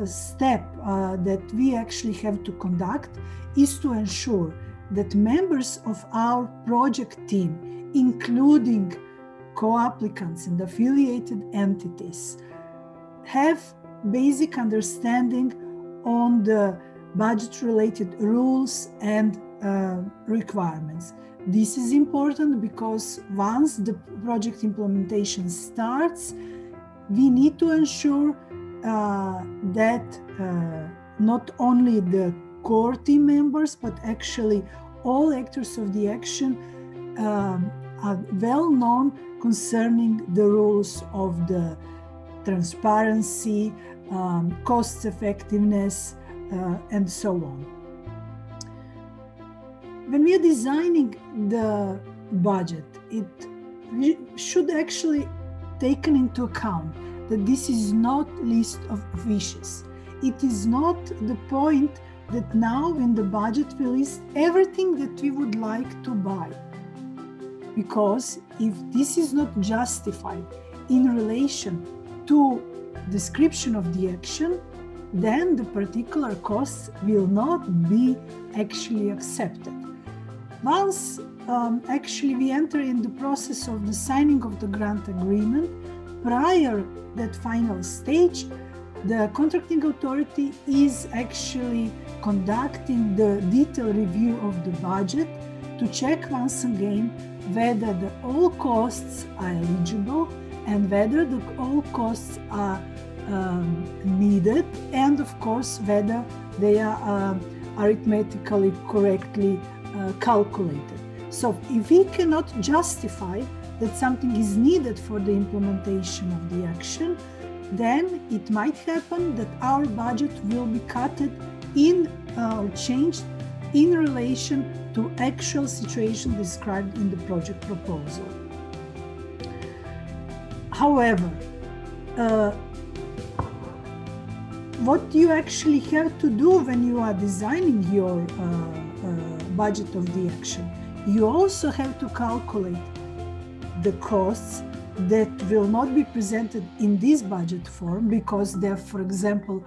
step that we actually have to conduct is to ensure that members of our project team, including co-applicants and affiliated entities, have basic understanding on the budget-related rules and requirements. This is important because once the project implementation starts, we need to ensure that not only the core team members, but actually all actors of the action are well known concerning the rules of the transparency, cost effectiveness, and so on. When we are designing the budget, it should actually take into account that this is not a list of wishes. It is not the point that now in the budget we list everything that we would like to buy. Because if this is not justified in relation to description of the action, then the particular costs will not be actually accepted. Once actually we enter in the process of the signing of the grant agreement, prior that final stage, the contracting authority is actually conducting the detailed review of the budget to check once again whether all costs are eligible and whether all costs are needed, and of course whether they are arithmetically correctly calculated. So if we cannot justify that something is needed for the implementation of the action, then it might happen that our budget will be cut in or changed in relation to actual situation described in the project proposal. However, what you actually have to do when you are designing your budget of the action, you also have to calculate the costs that will not be presented in this budget form because they're, for example,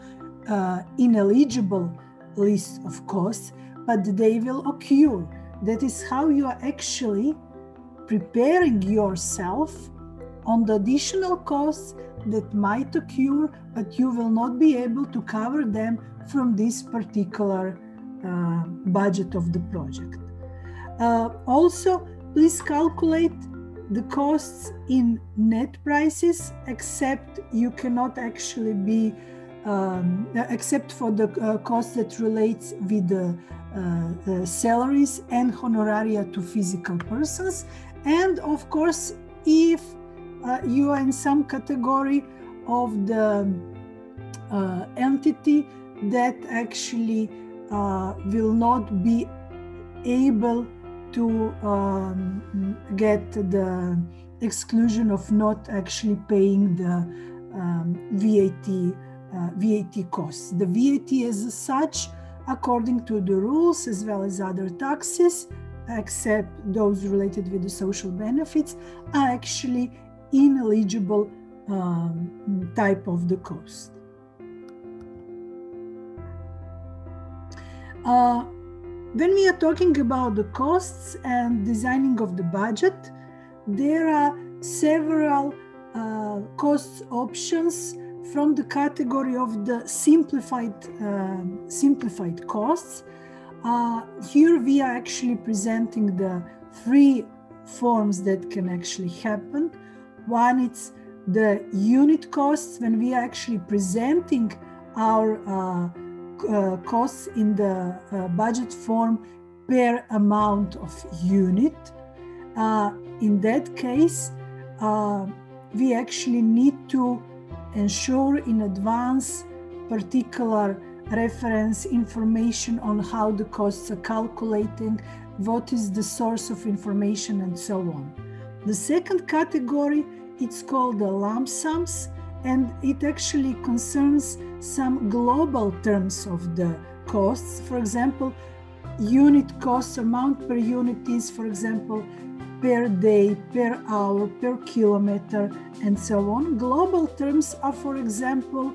ineligible list of costs, but they will occur. That is how you are actually preparing yourself on the additional costs that might occur, but you will not be able to cover them from this particular budget of the project. Also, please calculate the costs in net prices, except you cannot actually be, except for the costs that relates with the salaries and honoraria to physical persons. And of course, if you are in some category of the entity that actually will not be able to get the exclusion of not actually paying the VAT costs. The VAT as such, according to the rules, as well as other taxes, except those related with the social benefits, are actually ineligible type of the cost. When we are talking about the costs and designing of the budget, there are several cost options from the category of the simplified costs. Here we are actually presenting the three forms that can actually happen. One, it's the unit costs, when we are actually presenting our costs in the budget form per amount of unit. In that case, we actually need to ensure in advance particular reference information on how the costs are calculating, what is the source of information, and so on. The second category, it's called the lump sums, and it actually concerns some global terms of the costs. For example, unit cost, amount per unit is, for example, per day, per hour, per kilometer, and so on. Global terms are, for example,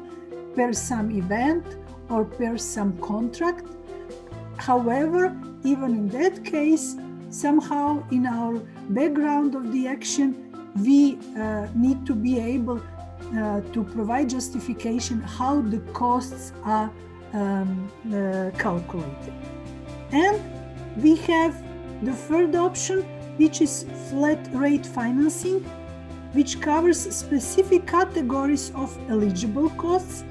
per some event or per some contract. However, even in that case, somehow in our background of the action, we need to be able to provide justification how the costs are calculated. And we have the third option, which is flat rate financing, which covers specific categories of eligible costs,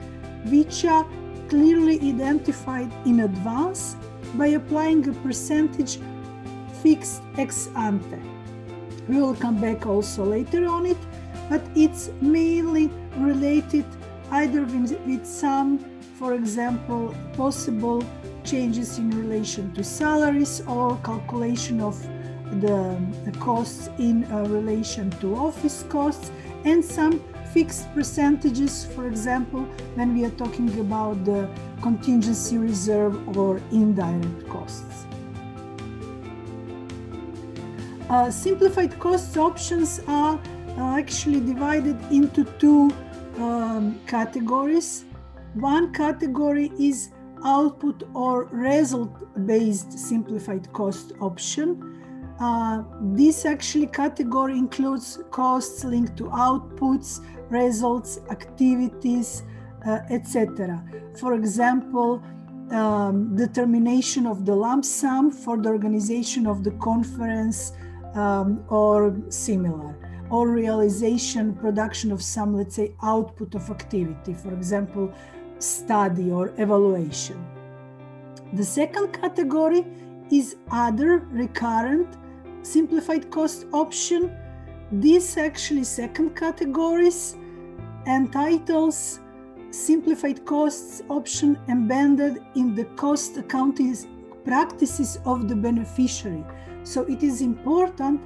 which are clearly identified in advance by applying a percentage fixed ex ante. We will come back also later on it, but it's mainly related either with some, for example, possible changes in relation to salaries or calculation of the costs in relation to office costs, and some fixed percentages, for example, when we are talking about the contingency reserve or indirect costs. Simplified costs options are actually divided into two categories. One category is output or result-based simplified cost option. This actually category includes costs linked to outputs, results, activities, etc. For example, determination of the lump sum for the organization of the conference or similar, or realization, production of some, let's say, output of activity, for example, study or evaluation. The second category is other recurrent simplified cost option. This actually second categories entitles simplified costs option embedded in the cost accounting practices of the beneficiary. So it is important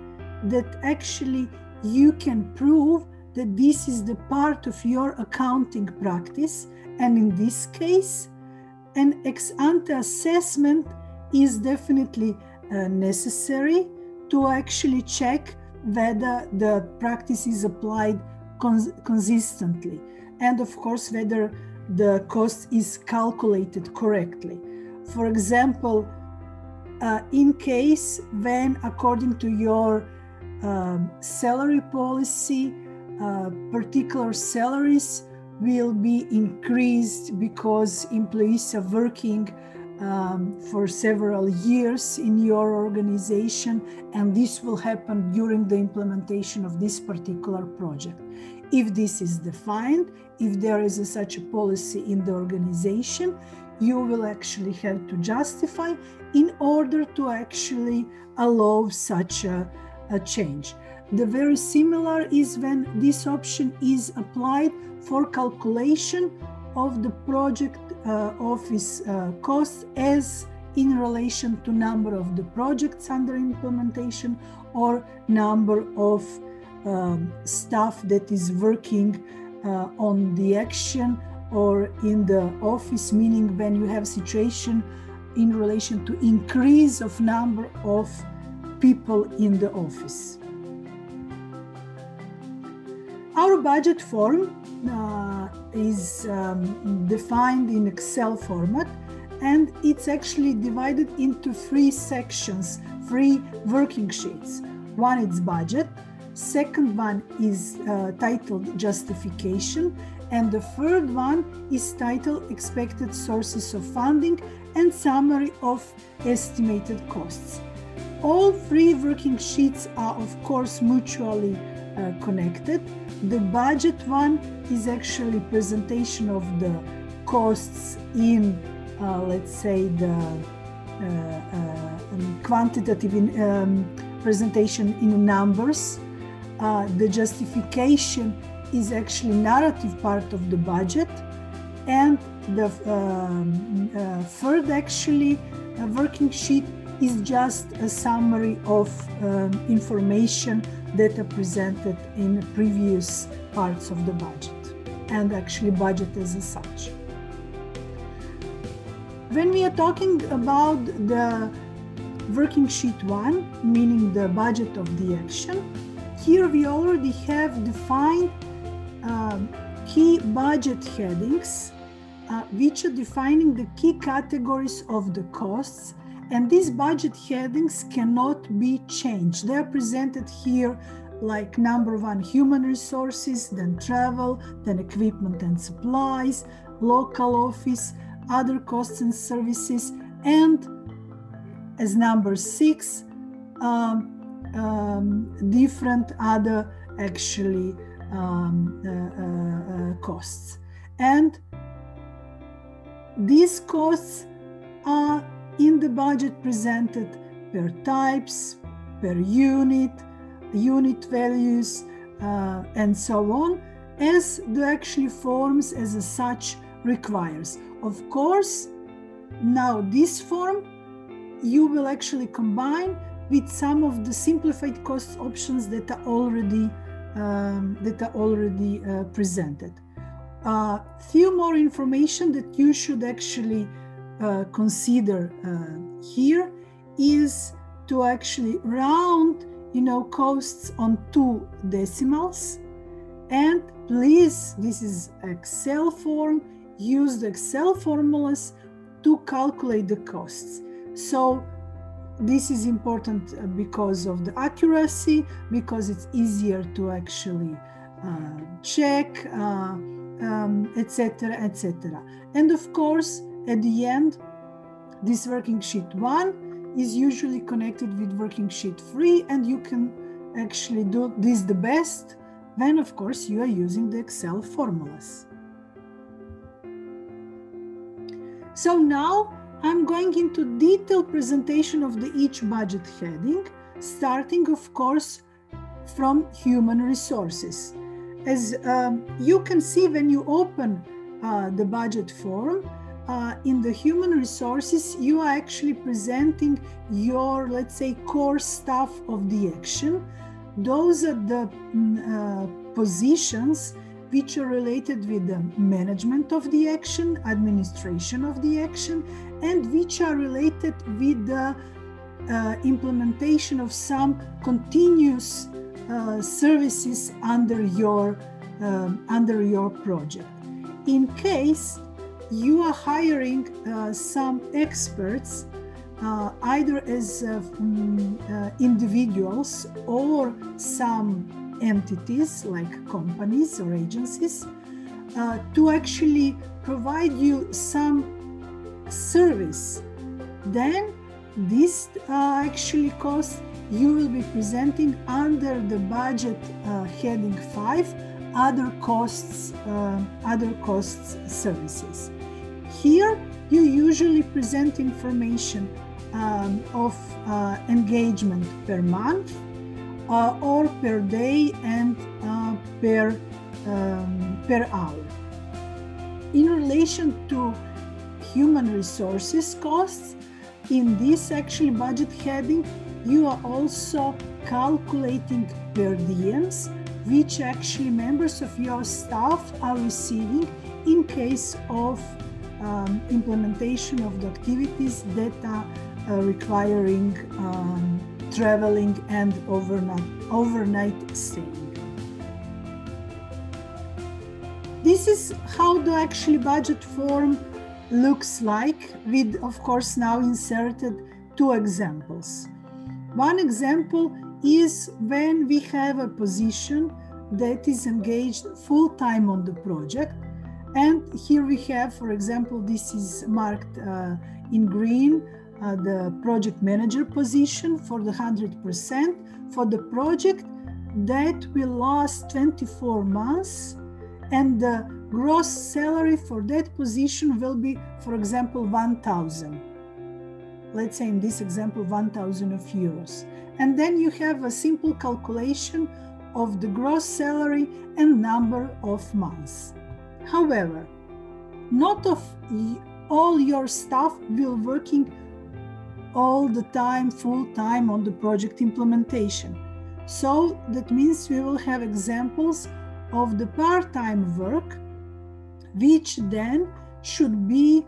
that actually you can prove that this is the part of your accounting practice, and in this case, an ex ante assessment is definitely necessary to actually check whether the practice is applied consistently, and of course whether the cost is calculated correctly. For example, in case when according to your salary policy, particular salaries will be increased because employees are working for several years in your organization, and this will happen during the implementation of this particular project. If this is defined, if there is such a policy in the organization, you will actually have to justify in order to actually allow such a change. The very similar is when this option is applied for calculation of the project office costs as in relation to number of the projects under implementation or number of staff that is working on the action or in the office, meaning when you have situation in relation to increase of number of people in the office. Our budget form is defined in Excel format, and it's actually divided into three sections, three working sheets. One is budget, second one is titled justification, and the third one is titled expected sources of funding and summary of estimated costs. All three working sheets are of course mutually connected. The budget one is actually presentation of the costs in, let's say, the quantitative presentation in numbers. The justification is actually narrative part of the budget, and the third actually working sheet is just a summary of information that are presented in previous parts of the budget, and actually budget as such. When we are talking about the working sheet one, meaning the budget of the action, here we already have defined key budget headings, which are defining the key categories of the costs. And these budget headings cannot be changed. They are presented here like number one, human resources, then travel, then equipment and supplies, local office, other costs and services, and as number 6, different other actually costs. And these costs are in the budget presented per types, per unit, unit values, and so on, as the actually forms as such requires. Of course, now this form you will actually combine with some of the simplified cost options that are already presented. Few more information that you should actually consider here is to actually round, costs on 2 decimals. And please, this is Excel form, use the Excel formulas to calculate the costs. So this is important because of the accuracy, because it's easier to actually check, etc., etc. And of course, at the end, this working sheet 1 is usually connected with working sheet 3, and you can actually do this the best when, of course, you are using the Excel formulas. So now I'm going into detailed presentation of each budget heading, starting, of course, from human resources. As you can see when you open the budget form, in the human resources, you are actually presenting your, let's say, core staff of the action. Those are the positions which are related with the management of the action, administration of the action, and which are related with the implementation of some continuous services under your project. In case you are hiring some experts, either as individuals or some entities like companies or agencies, to actually provide you some service, then this actually cost you will be presenting under the budget heading 5, other costs services. Here you usually present information of engagement per month or per day and per hour. In relation to human resources costs, in this actually budget heading, you are also calculating per diems, which actually members of your staff are receiving in case of implementation of the activities that are requiring traveling and overnight staying. This is how the actually budget form looks like, with, of course, now inserted 2 examples. One example is when we have a position that is engaged full-time on the project. And here we have, for example, this is marked in green, the project manager position for the 100% for the project that will last 24 months. And the gross salary for that position will be, for example, 1,000. Let's say in this example, 1,000 euros. And then you have a simple calculation of the gross salary and number of months. However, not all your staff will working all the time, full time on the project implementation. So that means we will have examples of the part-time work, which then should be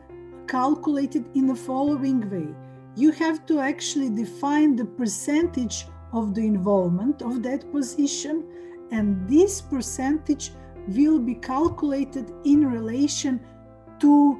calculated in the following way. You have to actually define the percentage of the involvement of that position, and this percentage will be calculated in relation to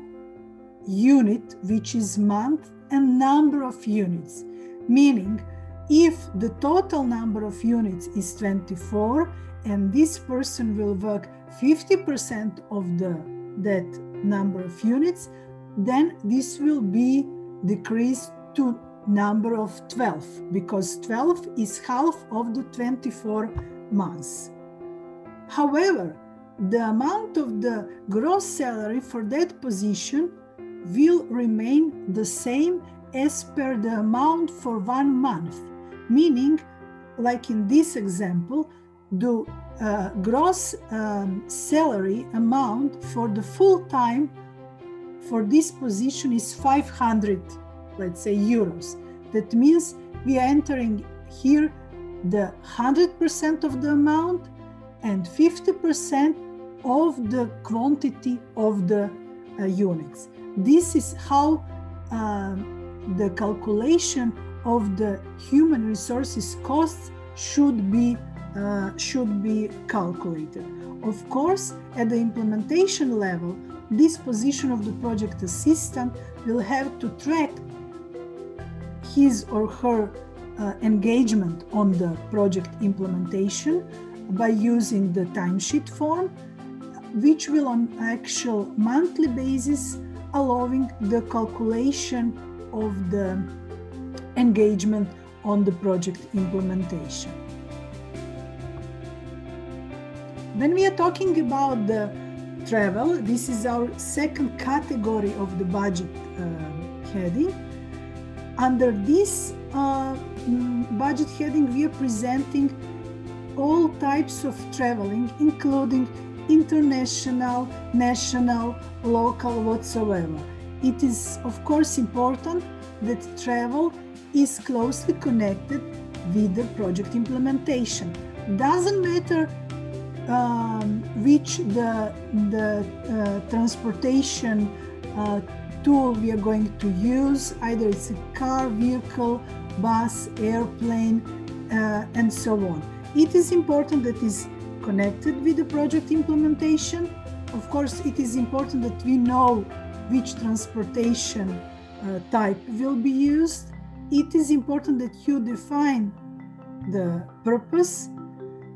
unit, which is month, and number of units. Meaning, if the total number of units is 24, and this person will work 50% of that number of units, then this will be decreased to number of 12, because 12 is half of the 24 months. However, the amount of the gross salary for that position will remain the same as per the amount for 1 month, meaning like in this example, the gross salary amount for the full time for this position is 500, let's say, euros. That means we are entering here the 100% of the amount and 50% of the quantity of the units. This is how the calculation of the human resources costs should be calculated. Of course, at the implementation level, this position of the project assistant will have to track his or her engagement on the project implementation by using the timesheet form, which will on actual monthly basis allowing the calculation of the engagement on the project implementation. When we are talking about the travel, this is our second category of the budget heading. Under this budget heading, we are presenting all types of traveling, including international, national, local, whatsoever. It is, of course, important that travel is closely connected with the project implementation. Doesn't matter which the transportation tool we are going to use, either it's a car, vehicle, bus, airplane, and so on. It is important that is connected with the project implementation. Of course, it is important that we know which transportation type will be used. It is important that you define the purpose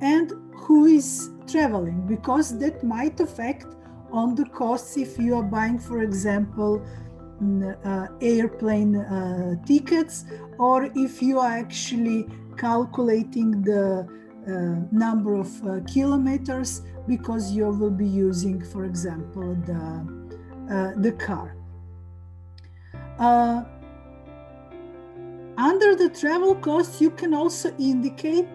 and who is traveling, because that might affect on the costs if you are buying, for example, airplane tickets, or if you are actually calculating the number of kilometers because you will be using, for example, the car. Under the travel costs, you can also indicate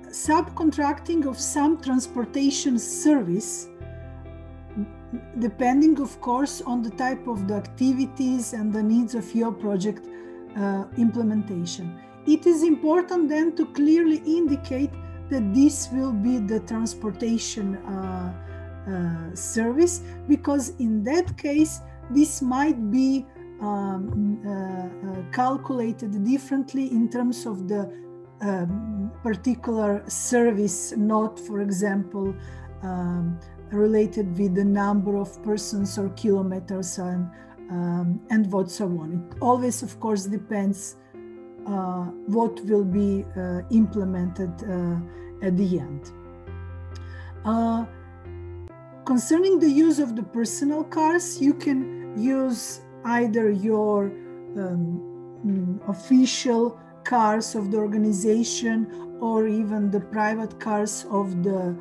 subcontracting of some transportation service, depending, of course, on the type of the activities and the needs of your project implementation. It is important then to clearly indicate that this will be the transportation service, because in that case, this might be calculated differently in terms of the particular service, not, for example, related with the number of persons or kilometers and what so on. It always, of course, depends what will be implemented at the end. Concerning the use of the personal cars, you can use either your official cars of the organization or even the private cars of the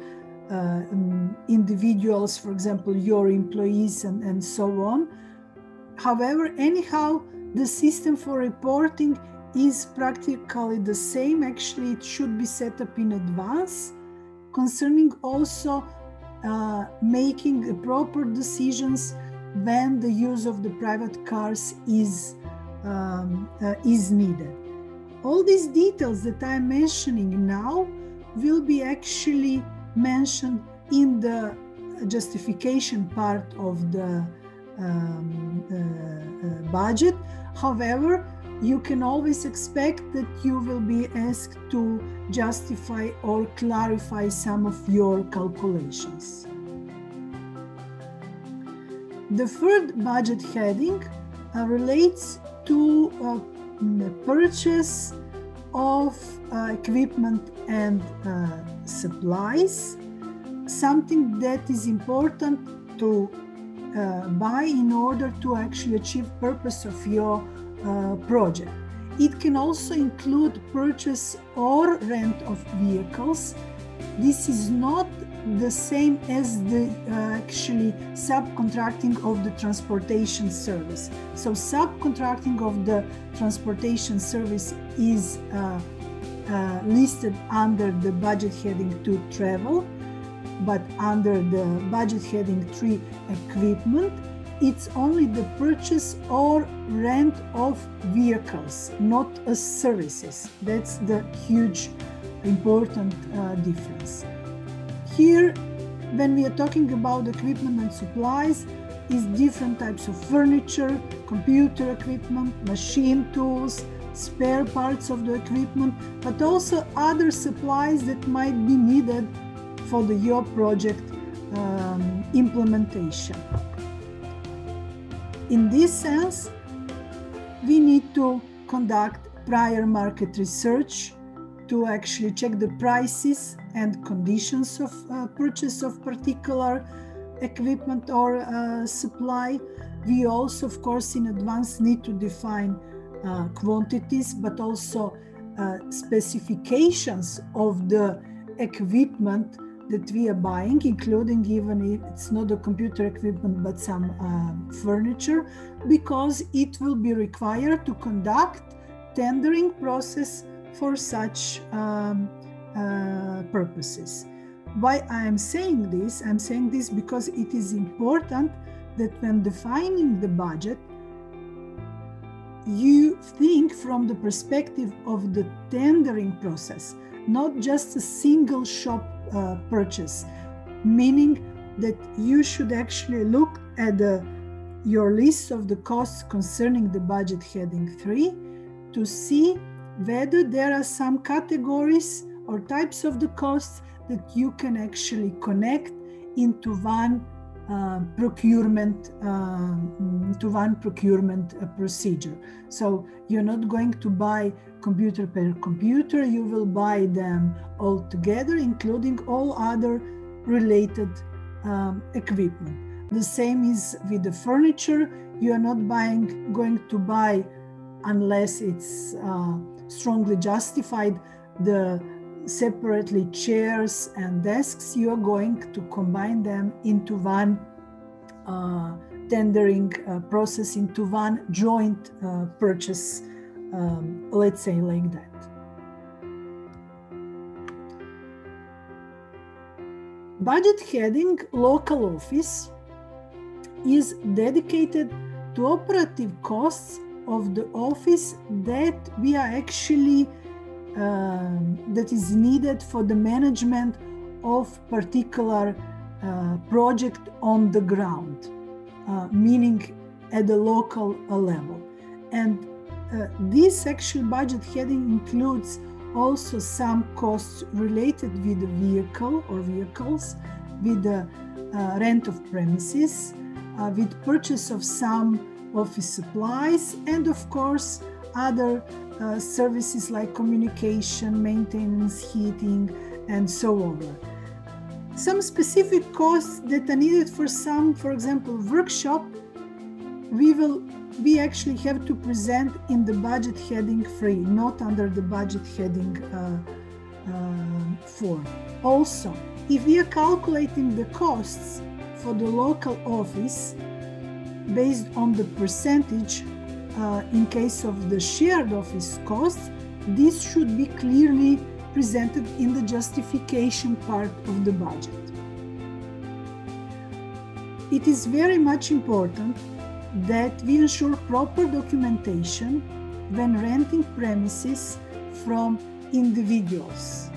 individuals, for example, your employees and so on. However, anyhow, the system for reporting is practically the same. Actually, it should be set up in advance, concerning also making the proper decisions when the use of the private cars is needed. All these details that I'm mentioning now will be actually mentioned in the justification part of the budget. However, you can always expect that you will be asked to justify or clarify some of your calculations. The third budget heading relates to purchase of equipment and supplies, something that is important to buy in order to actually achieve purpose of your project. It can also include purchase or rent of vehicles. This is not the same as the actually subcontracting of the transportation service. So subcontracting of the transportation service is listed under the budget heading 2 travel, but under the budget heading 3 equipment, it's only the purchase or rent of vehicles, not as services. That's the huge, important difference. Here, when we are talking about equipment and supplies, is different types of furniture, computer equipment, machine tools, spare parts of the equipment, but also other supplies that might be needed for your project implementation. In this sense, we need to conduct prior market research to actually check the prices and conditions of purchase of particular equipment or supply. We also, of course, in advance need to define quantities, but also specifications of the equipment that we are buying, including even if it's not a computer equipment, but some furniture, because it will be required to conduct tendering process for such purposes. Why I am saying this? I'm saying this because it is important that when defining the budget, you think from the perspective of the tendering process, not just a single shop purchase, meaning that you should actually look at your list of the costs concerning the budget heading 3 to see whether there are some categories or types of the costs that you can actually connect into one procurement procedure. So you're not going to buy computer per computer, you will buy them all together, including all other related equipment. The same is with the furniture. You are not going to buy, unless it's strongly justified, the separately chairs and desks. You are going to combine them into one tendering process, into one joint purchase, let's say like that. Budget heading local office is dedicated to operative costs of the office that we are actually that is needed for the management of particular project on the ground, meaning at the local level. And this actual budget heading includes also some costs related with the vehicle or vehicles, with the rent of premises, with purchase of some office supplies, and of course other services like communication, maintenance, heating, and so on. Some specific costs that are needed for some, for example, workshop, we actually have to present in the budget heading 3, not under the budget heading 4. Also, if we are calculating the costs for the local office based on the percentage in case of the shared office costs, this should be clearly presented in the justification part of the budget. It is very much important that we ensure proper documentation when renting premises from individuals,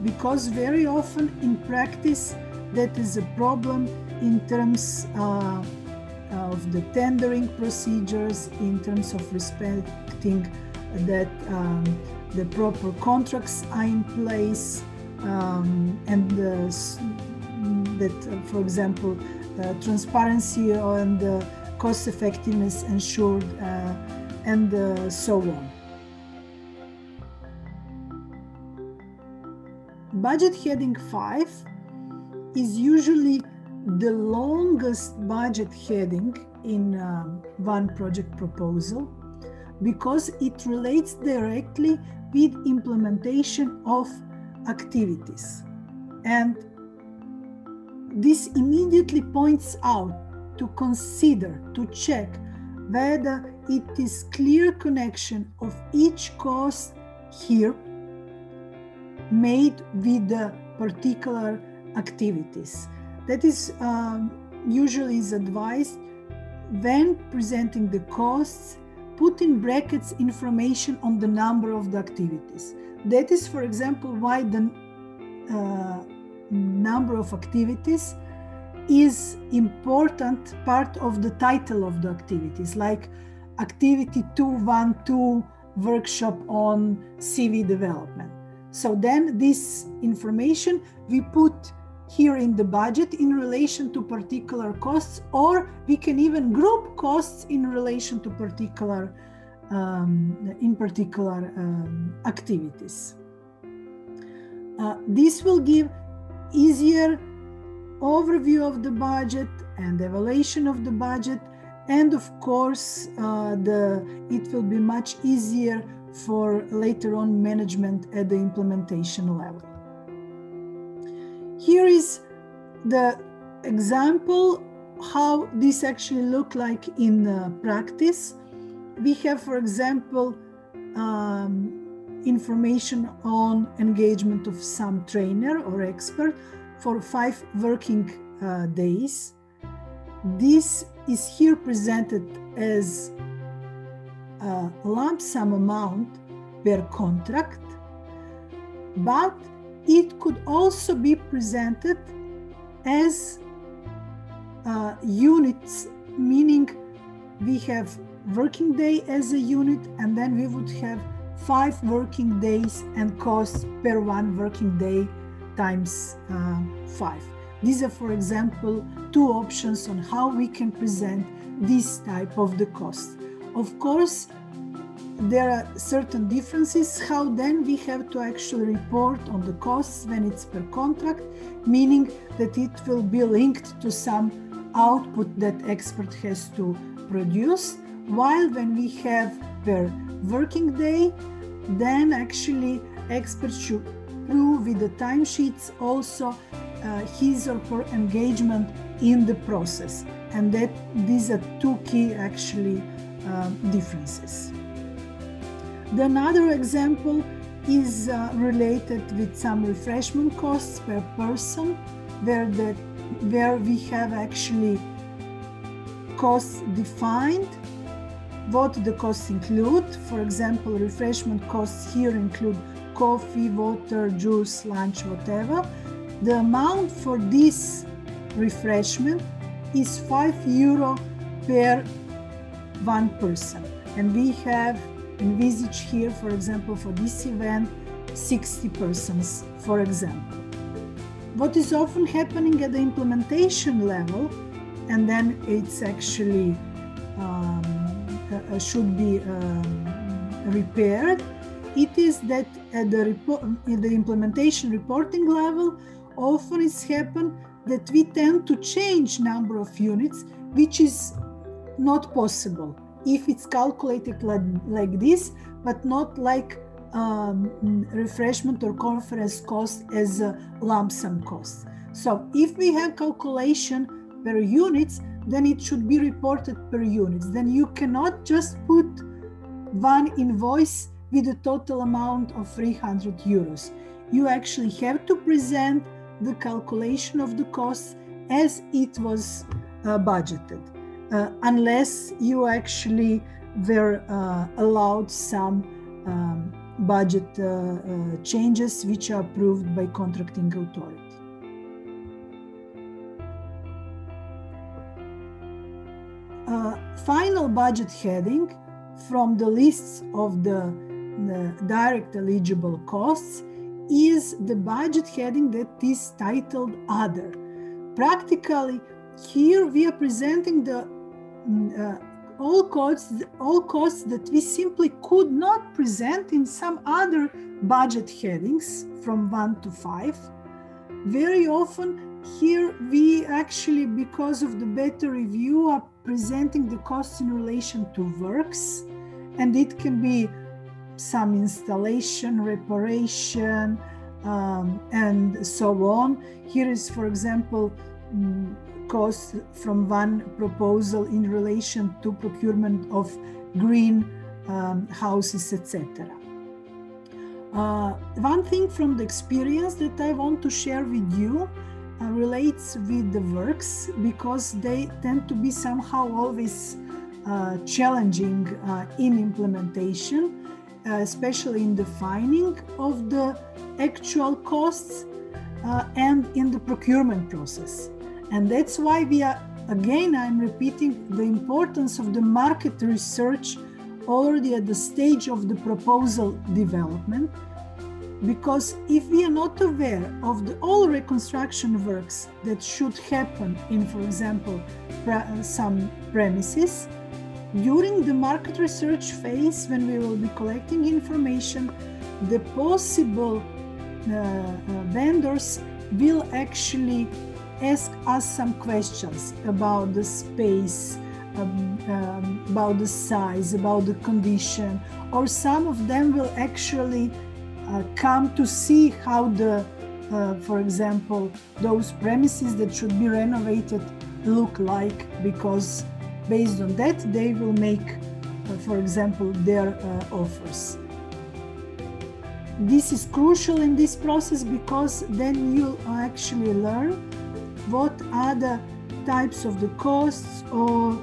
because very often in practice that is a problem in terms of the tendering procedures, in terms of respecting that the proper contracts are in place, and that, for example, transparency and cost effectiveness ensured, and so on. Budget heading 5 is usually the longest budget heading in one project proposal, because it relates directly with implementation of activities. And this immediately points out to consider, to check whether it is clear connection of each cost here made with the particular activities. That is usually is advised when presenting the costs. Put in brackets information on the number of the activities. That is, for example, why the number of activities is important part of the title of the activities, like activity 212 workshop on CV development. So then this information we put here in the budget in relation to particular costs, or we can even group costs in relation to particular activities. This will give easier overview of the budget and evaluation of the budget, and of course it will be much easier for later on management at the implementation level. Here is the example how this actually look like in practice. We have, for example, information on engagement of some trainer or expert for 5 working days. This is here presented as a lump sum amount per contract, but it could also be presented as units, meaning we have working day as a unit, and then we would have 5 working days and cost per 1 working day times 5. These are, for example, 2 options on how we can present this type of the cost. Of course, there are certain differences how then we have to actually report on the costs when it's per contract, meaning that it will be linked to some output that expert has to produce, while when we have per working day, then actually expert should prove with the timesheets also his or her engagement in the process, and that these are 2 key actually differences. Another example is related with some refreshment costs per person, where we have actually costs defined, what the costs include. For example, refreshment costs here include coffee, water, juice, lunch, whatever. The amount for this refreshment is €5 per 1 person, and we have envisaged here, for example, for this event, 60 persons, for example. What is often happening at the implementation level, and then it's actually should be repaired, it is that at the implementation reporting level, often it's happened that we tend to change number of units, which is not possible if it's calculated like this, but not like refreshment or conference cost as a lump sum cost. So if we have calculation per units, then it should be reported per units. Then you cannot just put one invoice with a total amount of €300. You actually have to present the calculation of the costs as it was budgeted. Unless you actually were allowed some budget changes which are approved by contracting authority. Final budget heading from the lists of the direct eligible costs is the budget heading that is titled Other. Practically, here we are presenting the all costs that we simply could not present in some other budget headings from 1 to 5. Very often here we actually, because of the better review, are presenting the costs in relation to works, and it can be some installation, reparation, and so on. Here is, for example, costs from one proposal in relation to procurement of green houses, etc. One thing from the experience that I want to share with you relates with the works, because they tend to be somehow always challenging in implementation, especially in defining of the actual costs and in the procurement process. And that's why we are, again, I'm repeating the importance of the market research already at the stage of the proposal development, because if we are not aware of all reconstruction works that should happen in, for example, some premises, during the market research phase, when we will be collecting information, the possible vendors will actually ask us some questions about the space, about the size, about the condition, or some of them will actually come to see how the, for example, those premises that should be renovated look like, because based on that they will make, for example, their offers. This is crucial in this process, because then you actually learn what are the types of the costs, or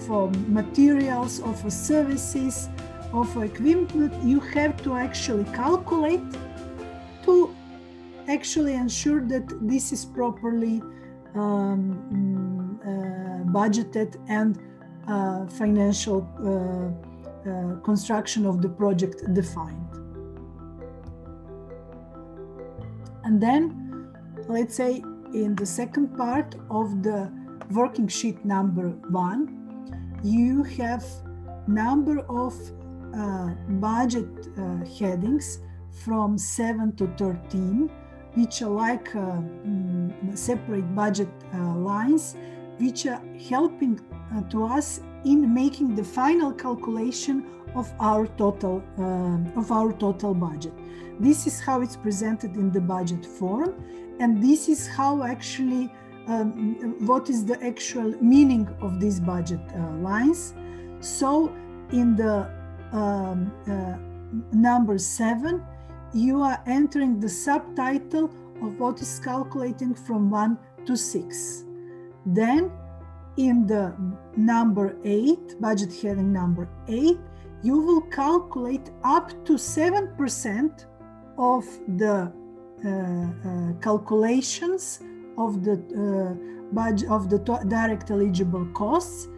for materials, or for services, or for equipment you have to actually calculate to actually ensure that this is properly budgeted and financial construction of the project defined. And then, let's say, in the second part of the working sheet number 1, you have number of budget headings from 7 to 13, which are like separate budget lines, which are helping to us in making the final calculation of our total budget. This is how it's presented in the budget form, and this is how actually what is the actual meaning of these budget lines. So in the number 7, you are entering the subtitle of what is calculating from 1 to 6. Then in the number 8, budget heading number 8, you will calculate up to 7% of the calculations of the budget of the direct eligible costs,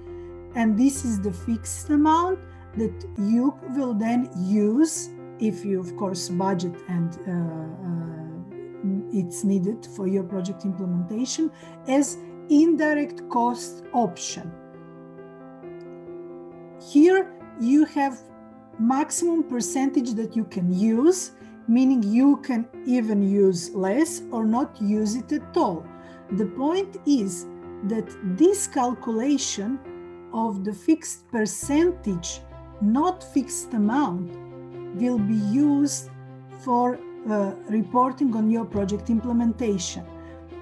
and this is the fixed amount that you will then use if you, of course, budget and it's needed for your project implementation as indirect cost option. Here you have maximum percentage that you can use, meaning you can even use less or not use it at all. The point is that this calculation of the fixed percentage, not fixed amount, will be used for reporting on your project implementation.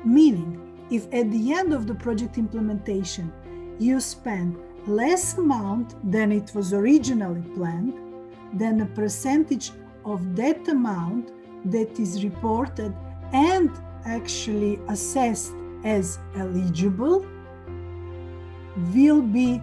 Meaning, if at the end of the project implementation you spend less amount than it was originally planned, then a percentage of that amount that is reported and actually assessed as eligible will be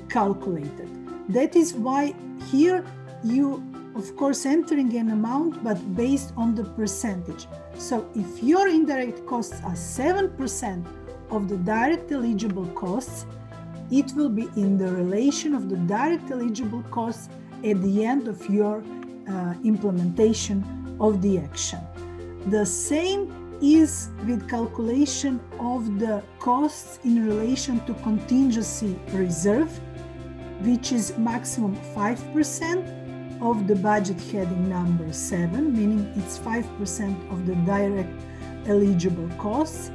calculated. That is why here you, of course, entering an amount, but based on the percentage. So if your indirect costs are 7% of the direct eligible costs, it will be in the relation of the direct eligible costs at the end of your implementation of the action. The same is with calculation of the costs in relation to contingency reserve, which is maximum 5% of the budget heading number 7, meaning it's 5% of the direct eligible costs.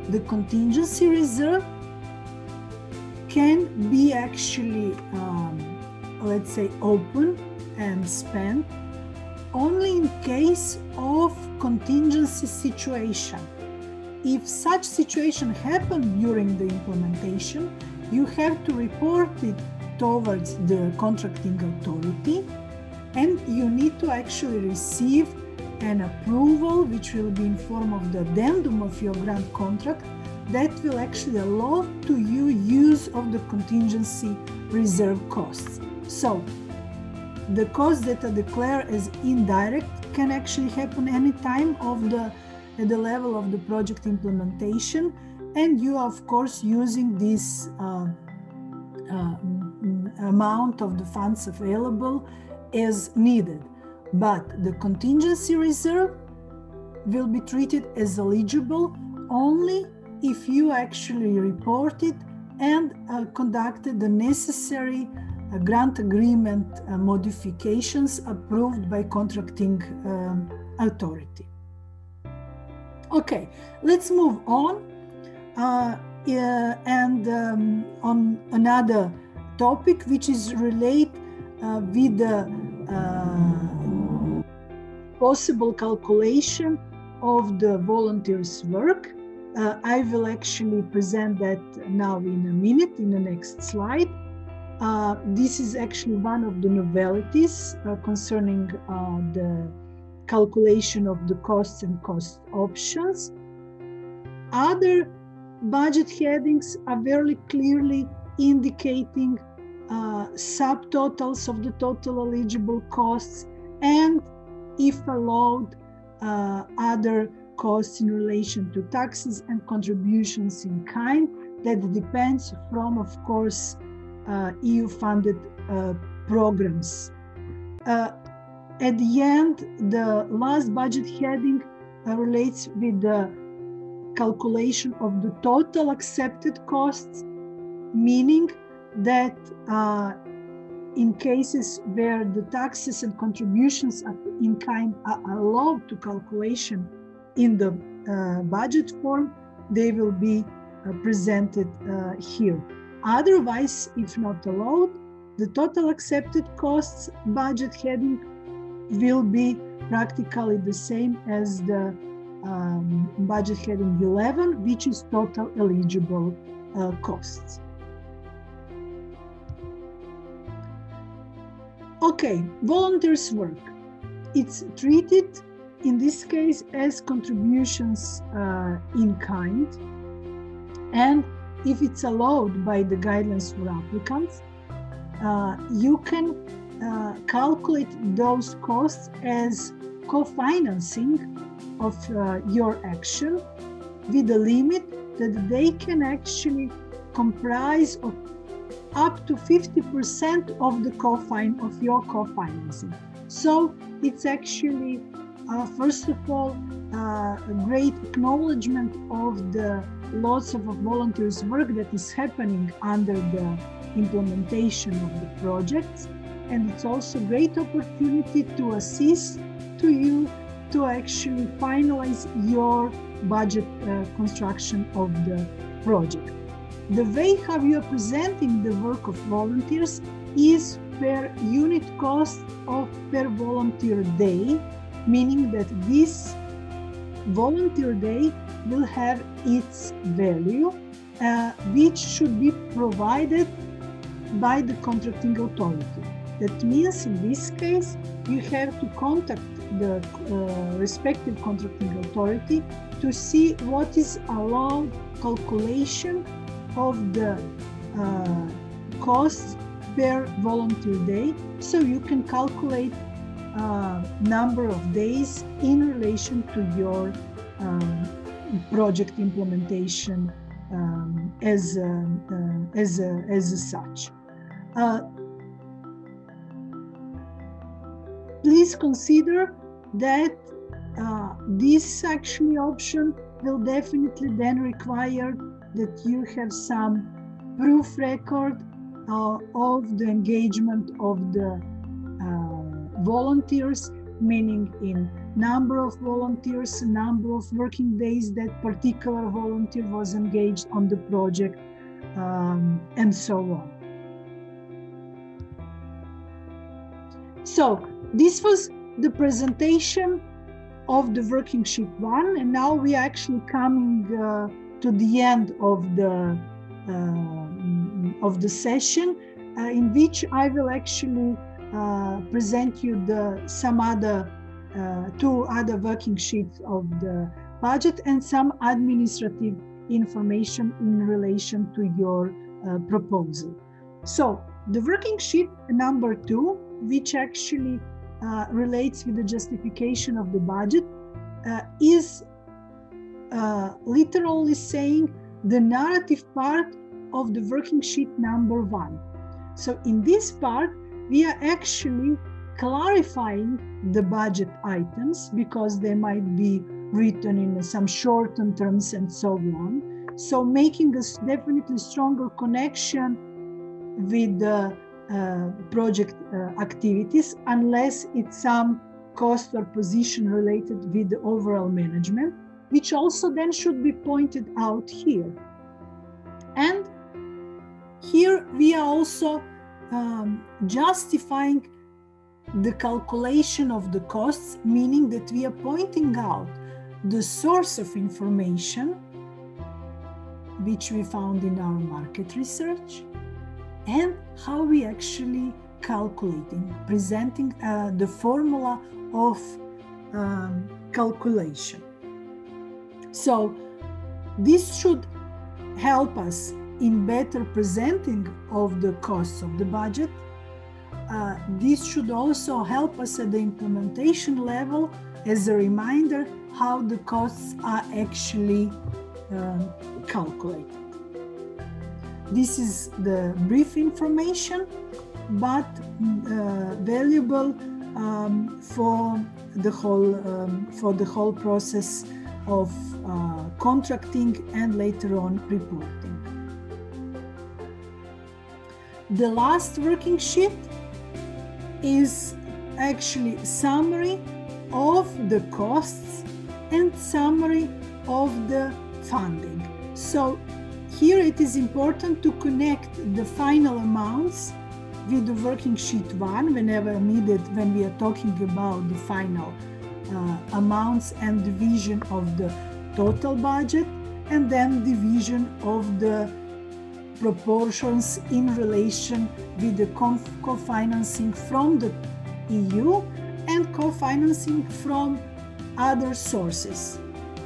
The contingency reserve can be actually, let's say, open and spent only in case of contingency situation. If such situation happens during the implementation, you have to report it towards the contracting authority, And you need to actually receive an approval, which will be in form of the addendum of your grant contract, that will actually allow to you use of the contingency reserve costs. So the costs that are declared as indirect can actually happen any time at the level of the project implementation, and you are of course using this amount of the funds available as needed. But the contingency reserve will be treated as eligible only if you actually reported and conducted the necessary grant agreement modifications approved by contracting authority. Okay, let's move on. On another topic, which is related with the possible calculation of the volunteers' work. I will actually present that now in a minute, in the next slide. This is actually one of the novelties concerning the calculation of the costs and cost options. Other budget headings are very clearly indicating subtotals of the total eligible costs and, if allowed, other costs in relation to taxes and contributions in kind. That depends from, of course, EU-funded programs. At the end, the last budget heading relates with the calculation of the total accepted costs, meaning that in cases where the taxes and contributions in kind are allowed to calculation in the budget form, they will be presented here. Otherwise, if not allowed, the total accepted costs budget heading will be practically the same as the budget heading 11, which is total eligible costs. Okay, volunteers' work. It's treated in this case as contributions in kind, and if it's allowed by the guidelines for applicants, you can calculate those costs as co-financing of your action, with a limit that they can actually comprise of up to 50% of the your co-financing. So it's actually first of all a great acknowledgement of the lots of volunteers' work that is happening under the implementation of the projects, and it's also a great opportunity to assist to you to actually finalize your budget construction of the project. The way how you are presenting the work of volunteers is per unit cost of per volunteer day, meaning that this volunteer day will have its value, which should be provided by the contracting authority. That means in this case, you have to contact the respective contracting authority to see what is allowed calculation of the costs per volunteer day, so you can calculate number of days in relation to your project implementation as such. Please consider that this actually option will definitely then require that you have some proof record of the engagement of the volunteers, meaning in number of volunteers, number of working days that particular volunteer was engaged on the project, and so on. So this was the presentation of the working sheet 1, and now we are actually coming to the end of the session, in which I will actually present you some other two other working sheets of the budget and some administrative information in relation to your proposal. So the working sheet number 2, which actually relates with the justification of the budget, is literally saying the narrative part of the working sheet number 1. So in this part, we are actually clarifying the budget items because they might be written in some shortened terms and so on. So making a definitely stronger connection with the project activities, unless it's some cost or position related with the overall management, which also then should be pointed out here. And here we are also justifying the calculation of the costs, meaning that we are pointing out the source of information which we found in our market research and how we actually calculating, presenting the formula of calculation. So this should help us in better presenting of the costs of the budget. This should also help us at the implementation level as a reminder how the costs are actually calculated. This is the brief information, but valuable for the whole process of contracting and later on reporting. The last working sheet is actually summary of the costs and summary of the funding. So here it is important to connect the final amounts with the working sheet 1 whenever needed when we are talking about the final amounts and division of the total budget, and then division of the proportions in relation with the co-financing from the EU and co-financing from other sources.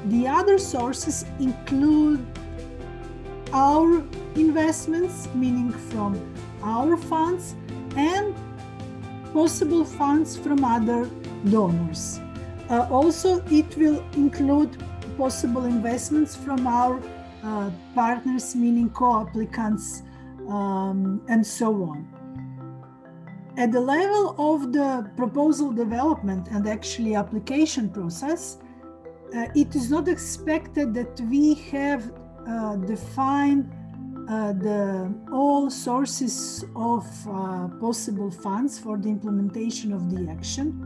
The other sources include our investments, meaning from our funds, and possible funds from other donors. Also, it will include possible investments from our partners, meaning co-applicants, and so on. At the level of the proposal development and actually application process, it is not expected that we have defined all sources of possible funds for the implementation of the action.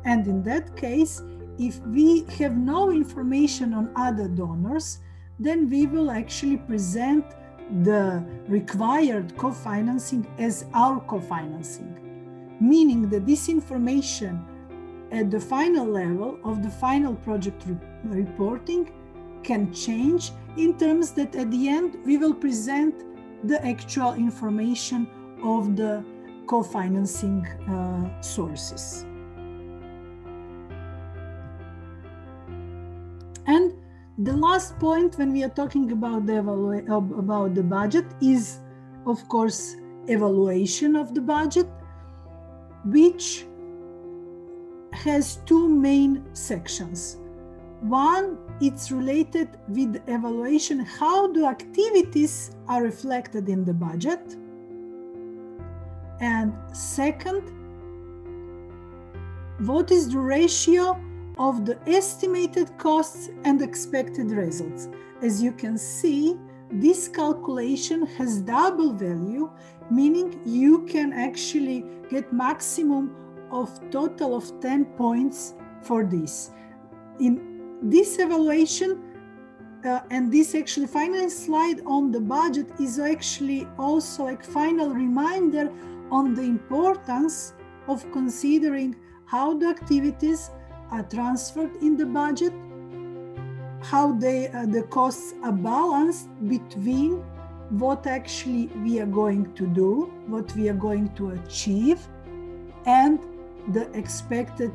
And in that case, if we have no information on other donors, then we will actually present the required co-financing as our co-financing, meaning that this information at the final level of the final project reporting can change in terms that at the end we will present the actual information of the co-financing sources. And the last point when we are talking about the budget is, of course, evaluation of the budget, which has two main sections. One, it's related with evaluation, how the activities are reflected in the budget. And second, what is the ratio of the estimated costs and expected results? As you can see, this calculation has double value, meaning you can actually get maximum of total of 10 points for this. In this evaluation and this actually final slide on the budget is actually also like final reminder on the importance of considering how the activities are transferred in the budget, how the costs are balanced between what actually we are going to do, what we are going to achieve, and the expected,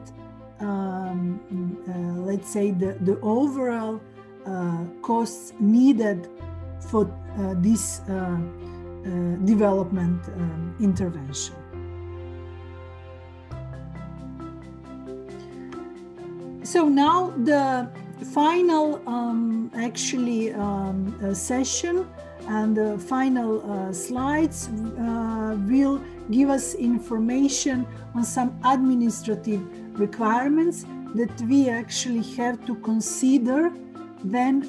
let's say, the overall costs needed for this development intervention. So now the final session and the final slides will give us information on some administrative requirements that we actually have to consider when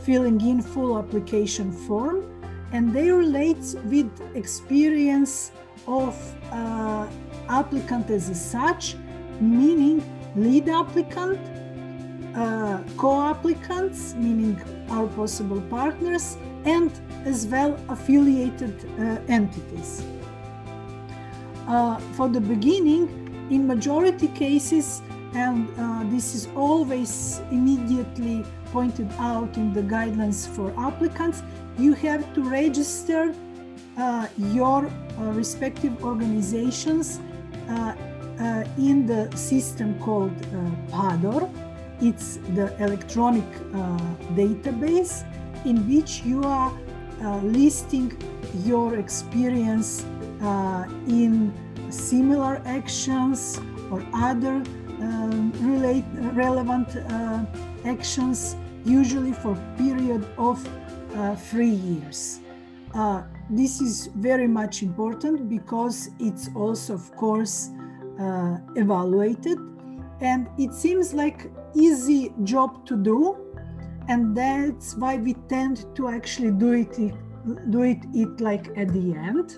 filling in full application form, and they relate with experience of applicant as such, meaning lead applicant, co-applicants, meaning our possible partners, and as well affiliated entities. For the beginning, in majority cases, and this is always immediately pointed out in the guidelines for applicants, you have to register your respective organizations in the system called PADOR. It's the electronic database in which you are listing your experience in similar actions or other relevant actions, usually for a period of 3 years. This is very much important because it's also, of course, evaluated, and it seems like easy job to do, and that's why we tend to actually do it like at the end.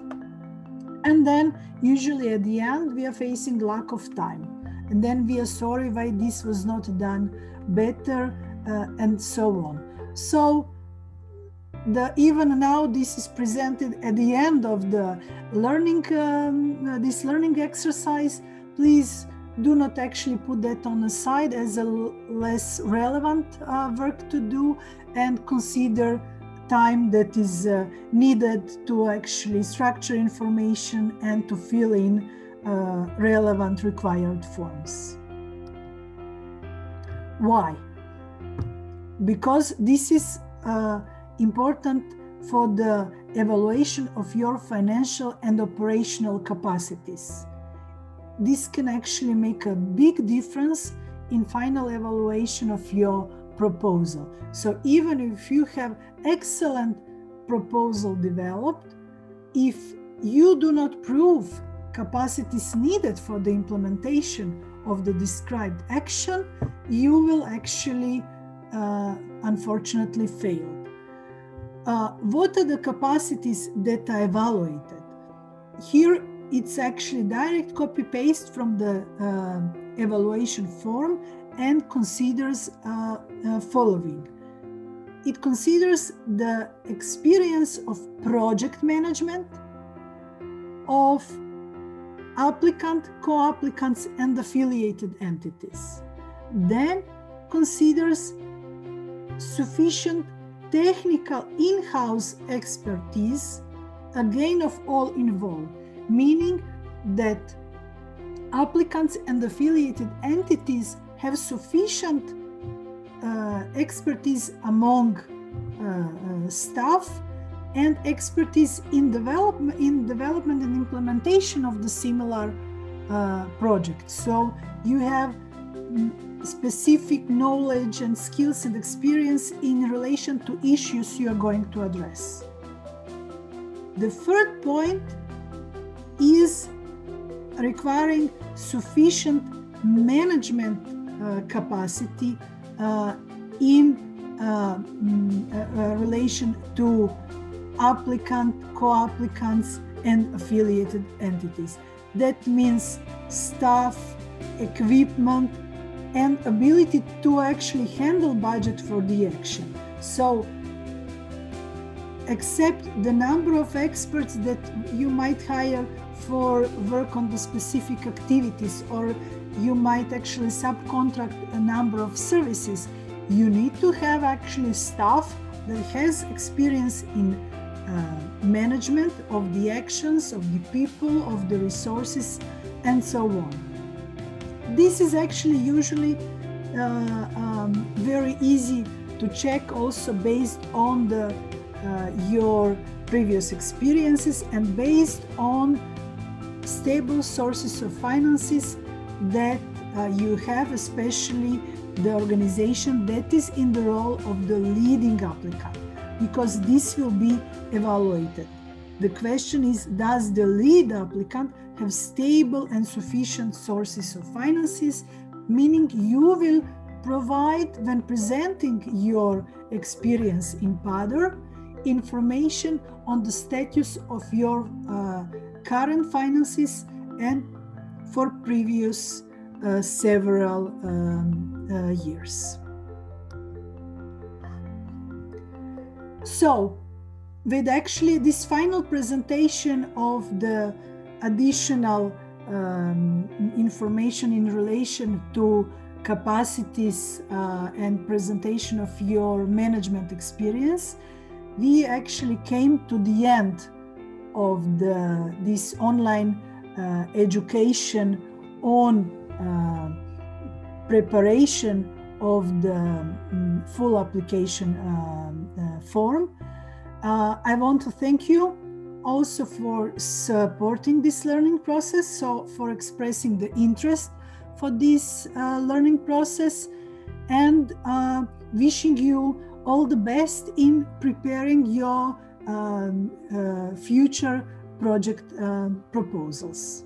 And then usually at the end we are facing lack of time, and then we are sorry why this was not done better, and so on. So even now this is presented at the end of the learning, this learning exercise. Please do not actually put that on the side as a less relevant work to do, and consider time that is needed to actually structure information and to fill in relevant required forms. Why? Because this is important for the evaluation of your financial and operational capacities. This can actually make a big difference in final evaluation of your proposal. So even if you have excellent proposal developed, if you do not prove capacities needed for the implementation of the described action, you will actually unfortunately fail. What are the capacities that are evaluated? Here it's actually direct copy-paste from the evaluation form and considers following. It considers the experience of project management, of applicant, co-applicants, and affiliated entities. Then considers sufficient technical in-house expertise, again of all involved, meaning that applicants and affiliated entities have sufficient expertise among staff and expertise in development and implementation of the similar project. So you have specific knowledge and skills and experience in relation to issues you are going to address. The third point is requiring sufficient management capacity in relation to applicant, co-applicants, and affiliated entities. That means staff, equipment, and ability to actually handle budget for the action. So accept the number of experts that you might hire for work on the specific activities, or you might actually subcontract a number of services. You need to have actually staff that has experience in management of the actions, of the people, of the resources, and so on. This is actually usually very easy to check, also based on your previous experiences and based on stable sources of finances that you have, especially the organization that is in the role of the leading applicant, because this will be evaluated. The question is, does the lead applicant have stable and sufficient sources of finances, meaning you will provide, when presenting your experience in PADR, information on the status of your current finances and for previous several years. So, with actually this final presentation of the additional information in relation to capacities and presentation of your management experience, we actually came to the end of this online education on preparation of the full application form. I want to thank you also for supporting this learning process, so for expressing the interest for this learning process, and wishing you all the best in preparing your future project proposals.